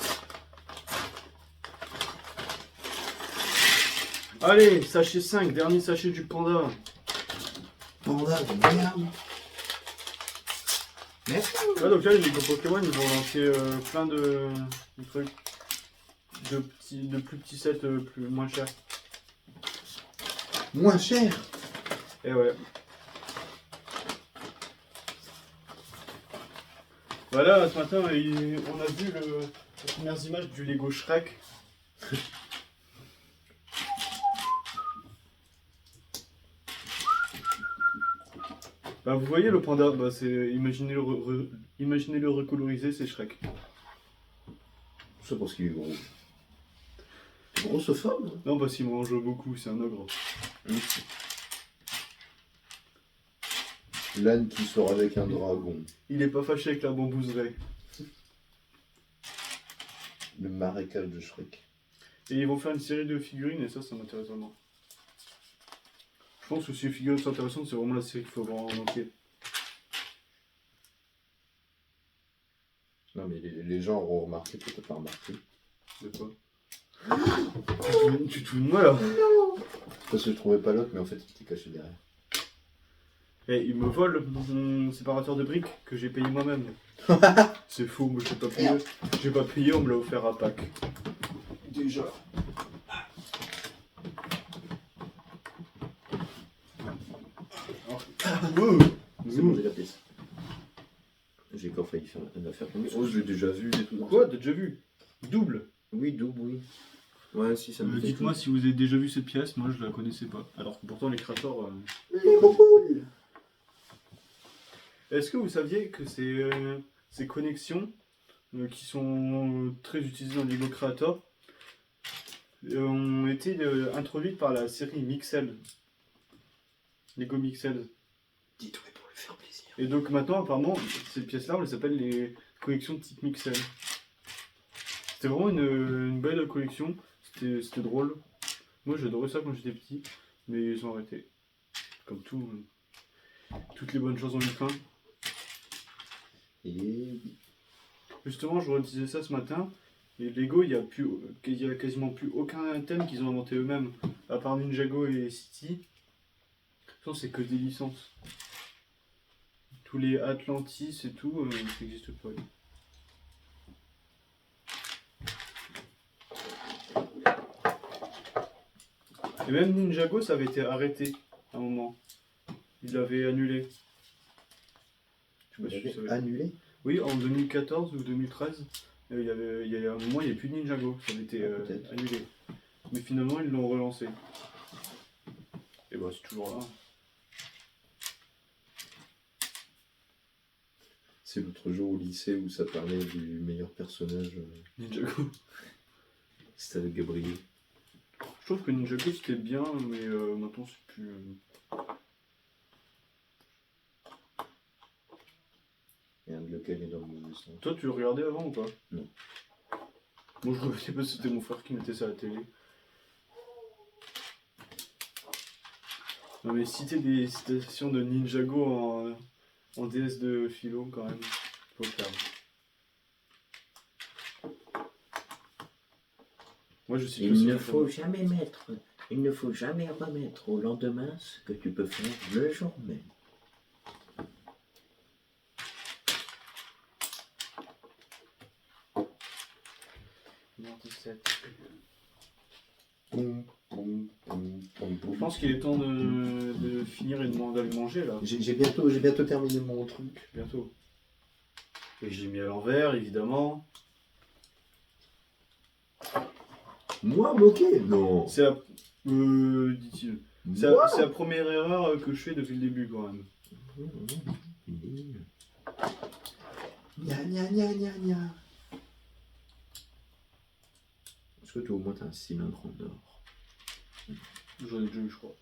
Speaker 2: Allez, sachet 5, dernier sachet du panda.
Speaker 1: Panda de merde! Merci!
Speaker 2: Ah donc là les Lego Pokémon ils vont lancer plein de trucs. De plus petits sets moins chers.
Speaker 1: Moins cher!
Speaker 2: Et ouais. Voilà, ce matin, on a vu les premières images du Lego Shrek. Bah, vous voyez le panda, bah, imaginez-le recolorisé, c'est Shrek.
Speaker 1: C'est parce qu'il est gros. Grossophobe?
Speaker 2: Non, parce qu'il mange beaucoup, c'est un ogre.
Speaker 1: L'âne qui sort avec un dragon.
Speaker 2: Il est pas fâché avec la bambouseraie.
Speaker 1: Le marécage de Shrek.
Speaker 2: Et ils vont faire une série de figurines et ça m'intéresse vraiment. Je pense que si les figurines sont intéressantes, c'est vraiment la série qu'il faut voir en entier.
Speaker 1: Non mais les gens auront remarqué, peut-être pas remarqué.
Speaker 2: De quoi? Tu te fous de moi là?
Speaker 1: Parce que je trouvais pas l'autre, mais en fait il était caché derrière.
Speaker 2: Et il me vole mon séparateur de briques que j'ai payé moi-même. C'est faux, moi j'ai pas payé. J'ai pas payé, on me l'a offert à Pâques. Déjà.
Speaker 1: C'est bon, j'ai la pièce. J'ai encore failli faire une affaire comme ça. Oh, je l'ai déjà vu et tout.
Speaker 2: Quoi? T'as déjà vu? Double?
Speaker 1: Oui, double, oui. Ouais, si ça me fait
Speaker 2: Dites-moi si vous avez déjà vu cette pièce, moi je la connaissais pas. Alors que pourtant les créateurs. Est-ce que vous saviez que ces connexions qui sont très utilisées dans Lego Creator ont été introduites par la série Mixel. Lego Mixel.
Speaker 1: Dites-le pour lui faire plaisir.
Speaker 2: Et donc maintenant, apparemment, ces pièces-là, on les appelle les collections de type Mixel. C'était vraiment une belle collection. C'était drôle. Moi, j'adorais ça quand j'étais petit, mais ils ont arrêté. Comme tout, toutes les bonnes choses en une fin.
Speaker 1: Et
Speaker 2: Justement, je redisais ça ce matin. Et Lego, il y a quasiment plus aucun thème qu'ils ont inventé eux-mêmes, à part Ninjago et City. Ça, c'est que des licences. Tous les Atlantis et tout, ça n'existe pas. Et même Ninjago, ça avait été arrêté à un moment. Ils l'avaient annulé. Je sais pas si tu savais.
Speaker 1: annulé.
Speaker 2: Oui, en 2014 ou 2013, il y a un moment, il n'y avait plus de Ninjago, ça avait été annulé. Mais finalement, ils l'ont relancé. Et bah, c'est toujours là.
Speaker 1: C'est l'autre jour au lycée où ça parlait du meilleur personnage.
Speaker 2: Ninjago.
Speaker 1: C'était avec Gabriel.
Speaker 2: Je trouve que Ninjago c'était bien, mais maintenant c'est plus.
Speaker 1: qu'elle est dans le mauvais sens.
Speaker 2: Toi, tu le regardais avant ou pas?
Speaker 1: Non.
Speaker 2: Moi, je regardais pas, c'était mon frère qui mettait ça à la télé. Non, mais citer des citations de Ninjago en DS de philo, quand même, faut le faire. Moi, je suis
Speaker 3: Il ne faut jamais remettre au lendemain ce que tu peux faire le jour même.
Speaker 2: Je pense qu'il est temps de finir et d'aller manger là.
Speaker 1: J'ai bientôt terminé mon truc.
Speaker 2: Bientôt. Et j'ai mis à l'envers, évidemment.
Speaker 1: Moi, moqué? Non.
Speaker 2: C'est la... dit-il. C'est la première erreur que je fais depuis le début quand même.
Speaker 1: Gna gna gna gna gna. Est-ce que toi au moins t'as un cylindre en or?
Speaker 2: J'en ai déjà eu, je crois.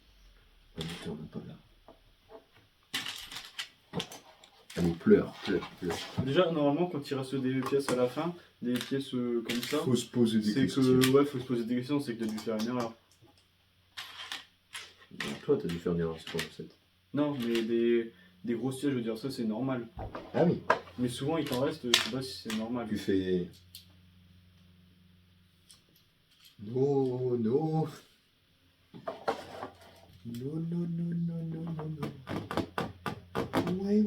Speaker 1: Pas du tout, on n'a pas là. Allez, pleure.
Speaker 2: Déjà, normalement, quand il reste des pièces à la fin, des pièces comme ça,
Speaker 1: Faut se poser des
Speaker 2: c'est
Speaker 1: questions.
Speaker 2: que, ouais, faut se poser des questions, c'est que t'as dû faire une erreur.
Speaker 1: Toi, t'as dû faire une erreur sur la recette.
Speaker 2: Non, mais des grosses pièces, je veux dire, ça c'est normal.
Speaker 1: Ah oui.
Speaker 2: Mais souvent, il t'en reste, je sais pas si c'est normal.
Speaker 1: Tu fais. Non, non. Non. Ouais.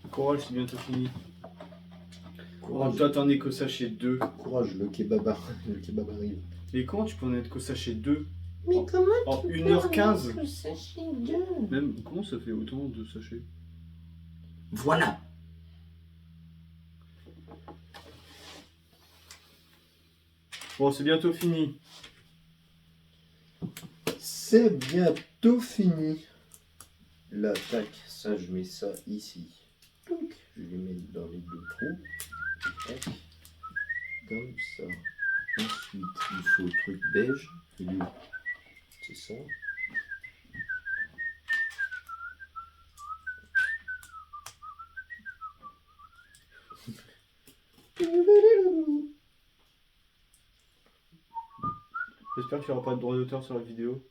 Speaker 2: Courage, c'est bientôt fini.
Speaker 1: Courage.
Speaker 2: Toi, t'en es qu'au sachet 2.
Speaker 1: Courage, le kebab arrive.
Speaker 2: Et comment tu peux en être qu'au sachet 2?
Speaker 3: Mais comment
Speaker 2: En
Speaker 3: tu
Speaker 2: 1h15.
Speaker 3: peux sachet 2?
Speaker 2: Même, comment ça fait autant de sachets?
Speaker 3: Voilà.
Speaker 2: Bon, c'est bientôt fini.
Speaker 1: C'est bientôt fini. Là, tac, ça, je mets ça ici. Donc, je les mets dans les deux trous. Tac. Comme ça. Ensuite, il faut le truc beige. C'est ça.
Speaker 2: J'espère qu'il n'y aura pas de droit d'auteur sur la vidéo.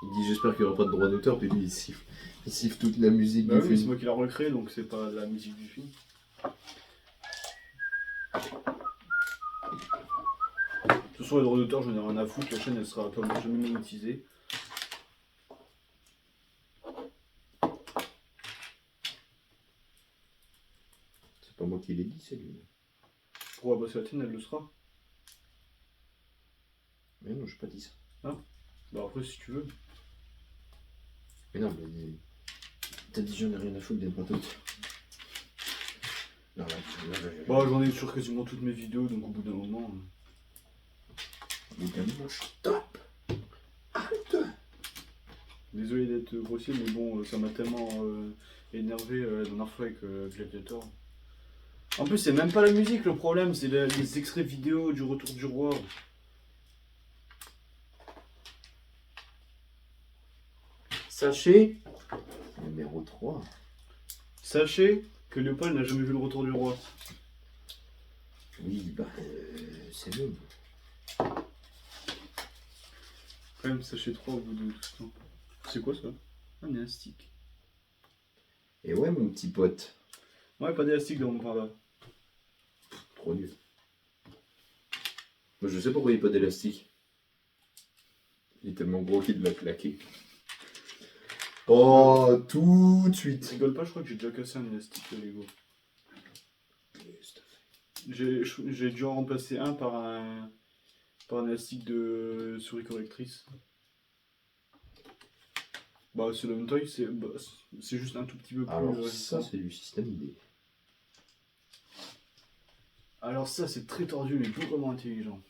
Speaker 1: Il dit j'espère qu'il n'y aura pas de droit d'auteur, puis lui il siffle toute la musique
Speaker 2: Bah
Speaker 1: du
Speaker 2: oui, mais c'est
Speaker 1: film.
Speaker 2: moi qui l'a recréé, donc c'est pas la musique du film. De toute façon, les droits d'auteur, j'en ai rien à foutre, la chaîne elle sera pas jamais monétisée.
Speaker 1: C'est pas moi qui l'ai dit, c'est lui.
Speaker 2: Pourquoi? Bah, c'est la tienne, elle le sera.
Speaker 1: Mais non, j'ai pas dit ça.
Speaker 2: Bah, après, si tu veux.
Speaker 1: Mais non, mais t'as dit j'en ai rien à foutre des droits d'auteur. Non, là,
Speaker 2: Bah, j'en ai sur quasiment toutes mes vidéos, donc au bout d'un moment.
Speaker 1: Stop.
Speaker 2: Désolé d'être grossier, mais bon, ça m'a tellement énervé la dernière fois avec Gladiator. En plus, c'est même pas la musique le problème, c'est les extraits vidéo du Retour du Roi.
Speaker 1: Sachez, numéro 3.
Speaker 2: Sachez que Léopold n'a jamais vu le Retour du Roi.
Speaker 1: Oui, bah, c'est bon.
Speaker 2: Quand même, sachez 3 au bout de tout ce temps. C'est quoi ça? Un élastique.
Speaker 1: Et ouais, mon petit pote.
Speaker 2: Ouais, pas d'élastique dans mon panda.
Speaker 1: Trop nul. Moi, je sais pourquoi il n'y a pas d'élastique. Il est tellement gros qu'il l'a claqué. Oh, tout de suite.
Speaker 2: Rigole pas, je crois que j'ai déjà cassé un élastique de Lego. J'ai dû en remplacer un par un élastique de souris correctrice. Bah, c'est le même taille, c'est juste un tout petit peu plus.
Speaker 1: Alors,
Speaker 2: résistant.
Speaker 1: ça, c'est du système D.
Speaker 2: Alors, ça, c'est très tordu, mais tout vraiment intelligent.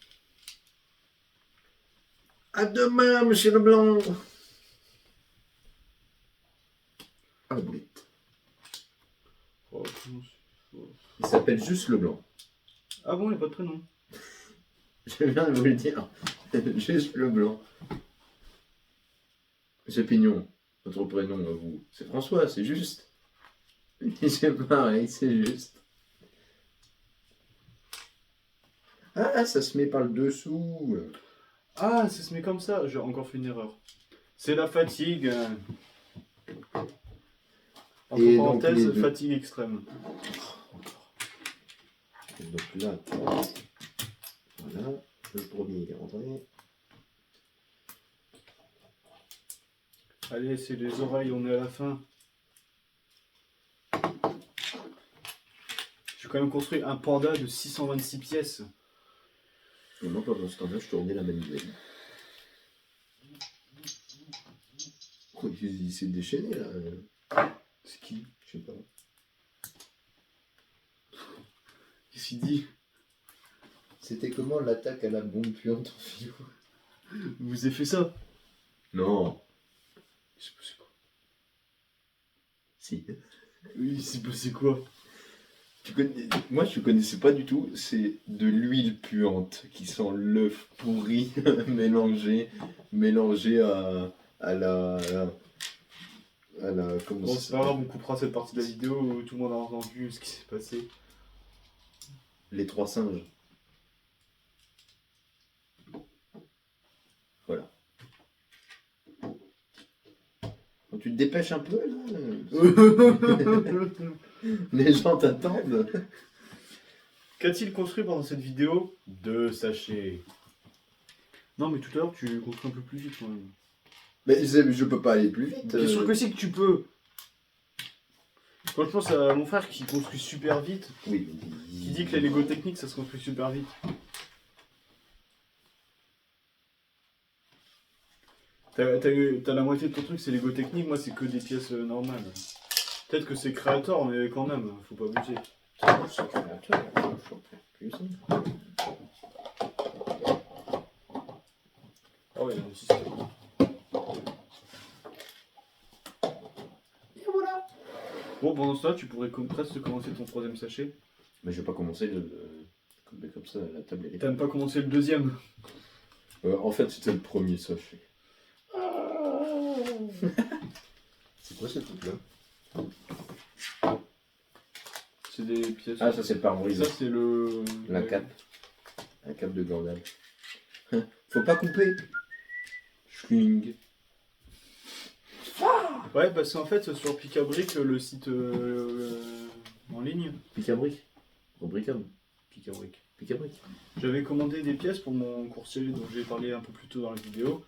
Speaker 1: À demain, monsieur Leblanc. Ah, la boulette.
Speaker 2: Oh, comment c'est-
Speaker 1: Il s'appelle juste Leblanc.
Speaker 2: Ah bon, il n'y a pas de prénom.
Speaker 1: Je viens de vous le dire. Juste Leblanc. Monsieur Pignon, votre prénom à vous, c'est François, c'est juste. C'est pareil, c'est juste. Ah, ça se met par le dessous.
Speaker 2: Ah, ça se met comme ça. J'ai encore fait une erreur. C'est la fatigue. Entre
Speaker 1: Et donc,
Speaker 2: parenthèses,
Speaker 1: les deux.
Speaker 2: fatigue extrême.
Speaker 1: Et donc là, voilà, le premier il est rentré.
Speaker 2: Allez, c'est les oreilles, on est à la fin. J'ai quand même construit un panda de 626 pièces.
Speaker 1: Et moi, pendant ce temps-là, je tournais la manivelle. Oh, il s'est déchaîné là.
Speaker 2: C'est qui?
Speaker 1: Je sais pas.
Speaker 2: Qu'est-ce qu'il dit?
Speaker 1: C'était comment l'attaque à la bombe puante en philo?
Speaker 2: Vous avez fait ça?
Speaker 1: Non.
Speaker 2: Je sais pas c'est quoi.
Speaker 1: Si.
Speaker 2: Oui, c'est passé quoi?
Speaker 1: Moi, je connaissais pas du tout. C'est de l'huile puante qui sent l'œuf pourri mélangé à la comment
Speaker 2: Bon,
Speaker 1: ça
Speaker 2: c'est pas grave, on coupera cette partie de la vidéo où tout le monde a entendu ce qui s'est passé.
Speaker 1: Les trois singes. Voilà. Quand tu te dépêches un peu, là, les gens t'attendent.
Speaker 2: Qu'a-t-il construit pendant cette vidéo? 2 sachets. Non, mais tout à l'heure, tu construis un peu plus vite quand même.
Speaker 1: Mais je peux pas aller plus vite.
Speaker 2: Bien sûr que si que tu peux. Quand je pense à mon frère qui construit super vite,
Speaker 1: Oui.
Speaker 2: qui dit que les Lego techniques ça se construit super vite. T'as la moitié de ton truc, c'est Lego technique, moi c'est que des pièces normales. Peut-être que c'est créateur, mais quand même, faut pas abuser.
Speaker 1: C'est créateur, plus ça.
Speaker 2: Ah ouais, aussi c'est.
Speaker 1: Et voilà.
Speaker 2: Bon, pendant ça, tu pourrais presque commencer ton 3ème sachet.
Speaker 1: Mais je vais pas commencer comme ça, la table elle est.
Speaker 2: T'as même pas commencé le 2ème.
Speaker 1: En fait, c'était le premier sachet. C'est quoi ce truc-là?
Speaker 2: C'est des pièces.
Speaker 1: Ah, ça c'est le pare-brise.
Speaker 2: Ça c'est le.
Speaker 1: La cape. La cape de Gandalf. Faut pas couper. Schling.
Speaker 2: Ouais, parce qu'en fait, sur Picabric, le site en ligne,
Speaker 1: Picabric. Rubricam.
Speaker 2: Picabric,
Speaker 1: Picabric.
Speaker 2: j'avais commandé des pièces pour mon coursier dont j'ai parlé un peu plus tôt dans la vidéo.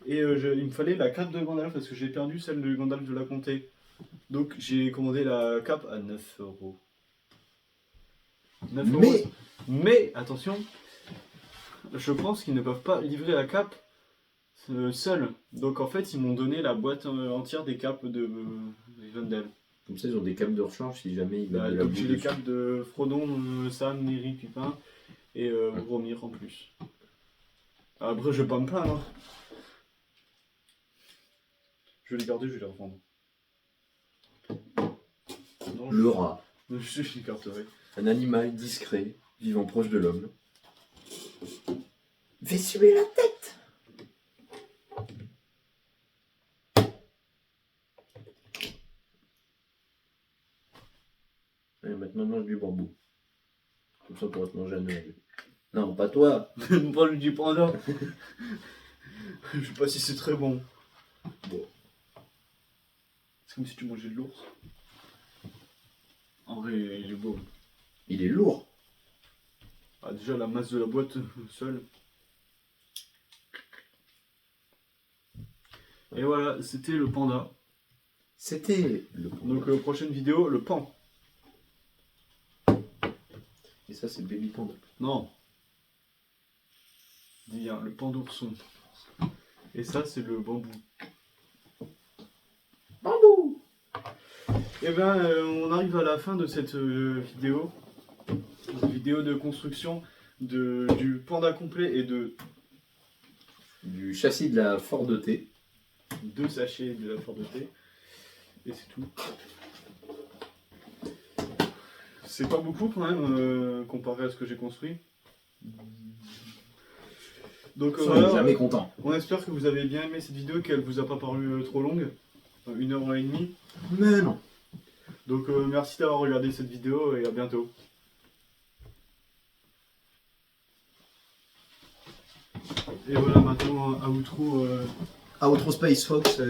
Speaker 2: Et il me fallait la cape de Gandalf parce que j'ai perdu celle de Gandalf de la Comté. Donc j'ai commandé la cape à 9 euros. 9 euros. Mais, attention, je pense qu'ils ne peuvent pas livrer la cape seuls. Donc en fait, ils m'ont donné la boîte entière des capes de Rivendell.
Speaker 1: Comme ça, ils ont des capes de rechange si jamais ils mettent
Speaker 2: Bah,
Speaker 1: de la
Speaker 2: donc
Speaker 1: boue
Speaker 2: j'ai les
Speaker 1: dessus.
Speaker 2: capes de Frodon, Sam, Neri, Pipin et Boromir en plus. Après, je vais pas me plaindre. Hein. Je vais les garder, je vais les revendre. Non,
Speaker 1: Le rat.
Speaker 2: je les garderai.
Speaker 1: Un animal discret, vivant proche de l'homme. Fais suer la tête. Allez, maintenant mange du bambou. Comme ça, on pourra te manger à Noël. Non, pas toi.
Speaker 2: Pas le du panda. Je sais pas si c'est très bon.
Speaker 1: Bon.
Speaker 2: C'est comme si tu mangeais de l'ours. En vrai, il est beau.
Speaker 1: Il est lourd.
Speaker 2: Ah, déjà, la masse de la boîte seule. Et voilà, c'était le panda.
Speaker 1: C'était le
Speaker 2: Donc, prochaine vidéo, le pan.
Speaker 1: Et ça, c'est le baby panda.
Speaker 2: Non. Dis bien, le pan d'ourson. Et ça, c'est le bambou.
Speaker 1: Bambou.
Speaker 2: Et ben, on arrive à la fin de cette vidéo. Une vidéo de construction du panda complet et de
Speaker 1: du châssis de la Ford T.
Speaker 2: 2 sachets de la Ford T. Et c'est tout. C'est pas beaucoup quand même comparé à ce que j'ai construit. Donc
Speaker 1: On
Speaker 2: voilà,
Speaker 1: est jamais content.
Speaker 2: on espère que vous avez bien aimé cette vidéo, qu'elle vous a pas paru trop longue. 1h30.
Speaker 1: Mais non.
Speaker 2: Donc merci d'avoir regardé cette vidéo et à bientôt. Et voilà maintenant un outro.
Speaker 1: Outro Space Fox.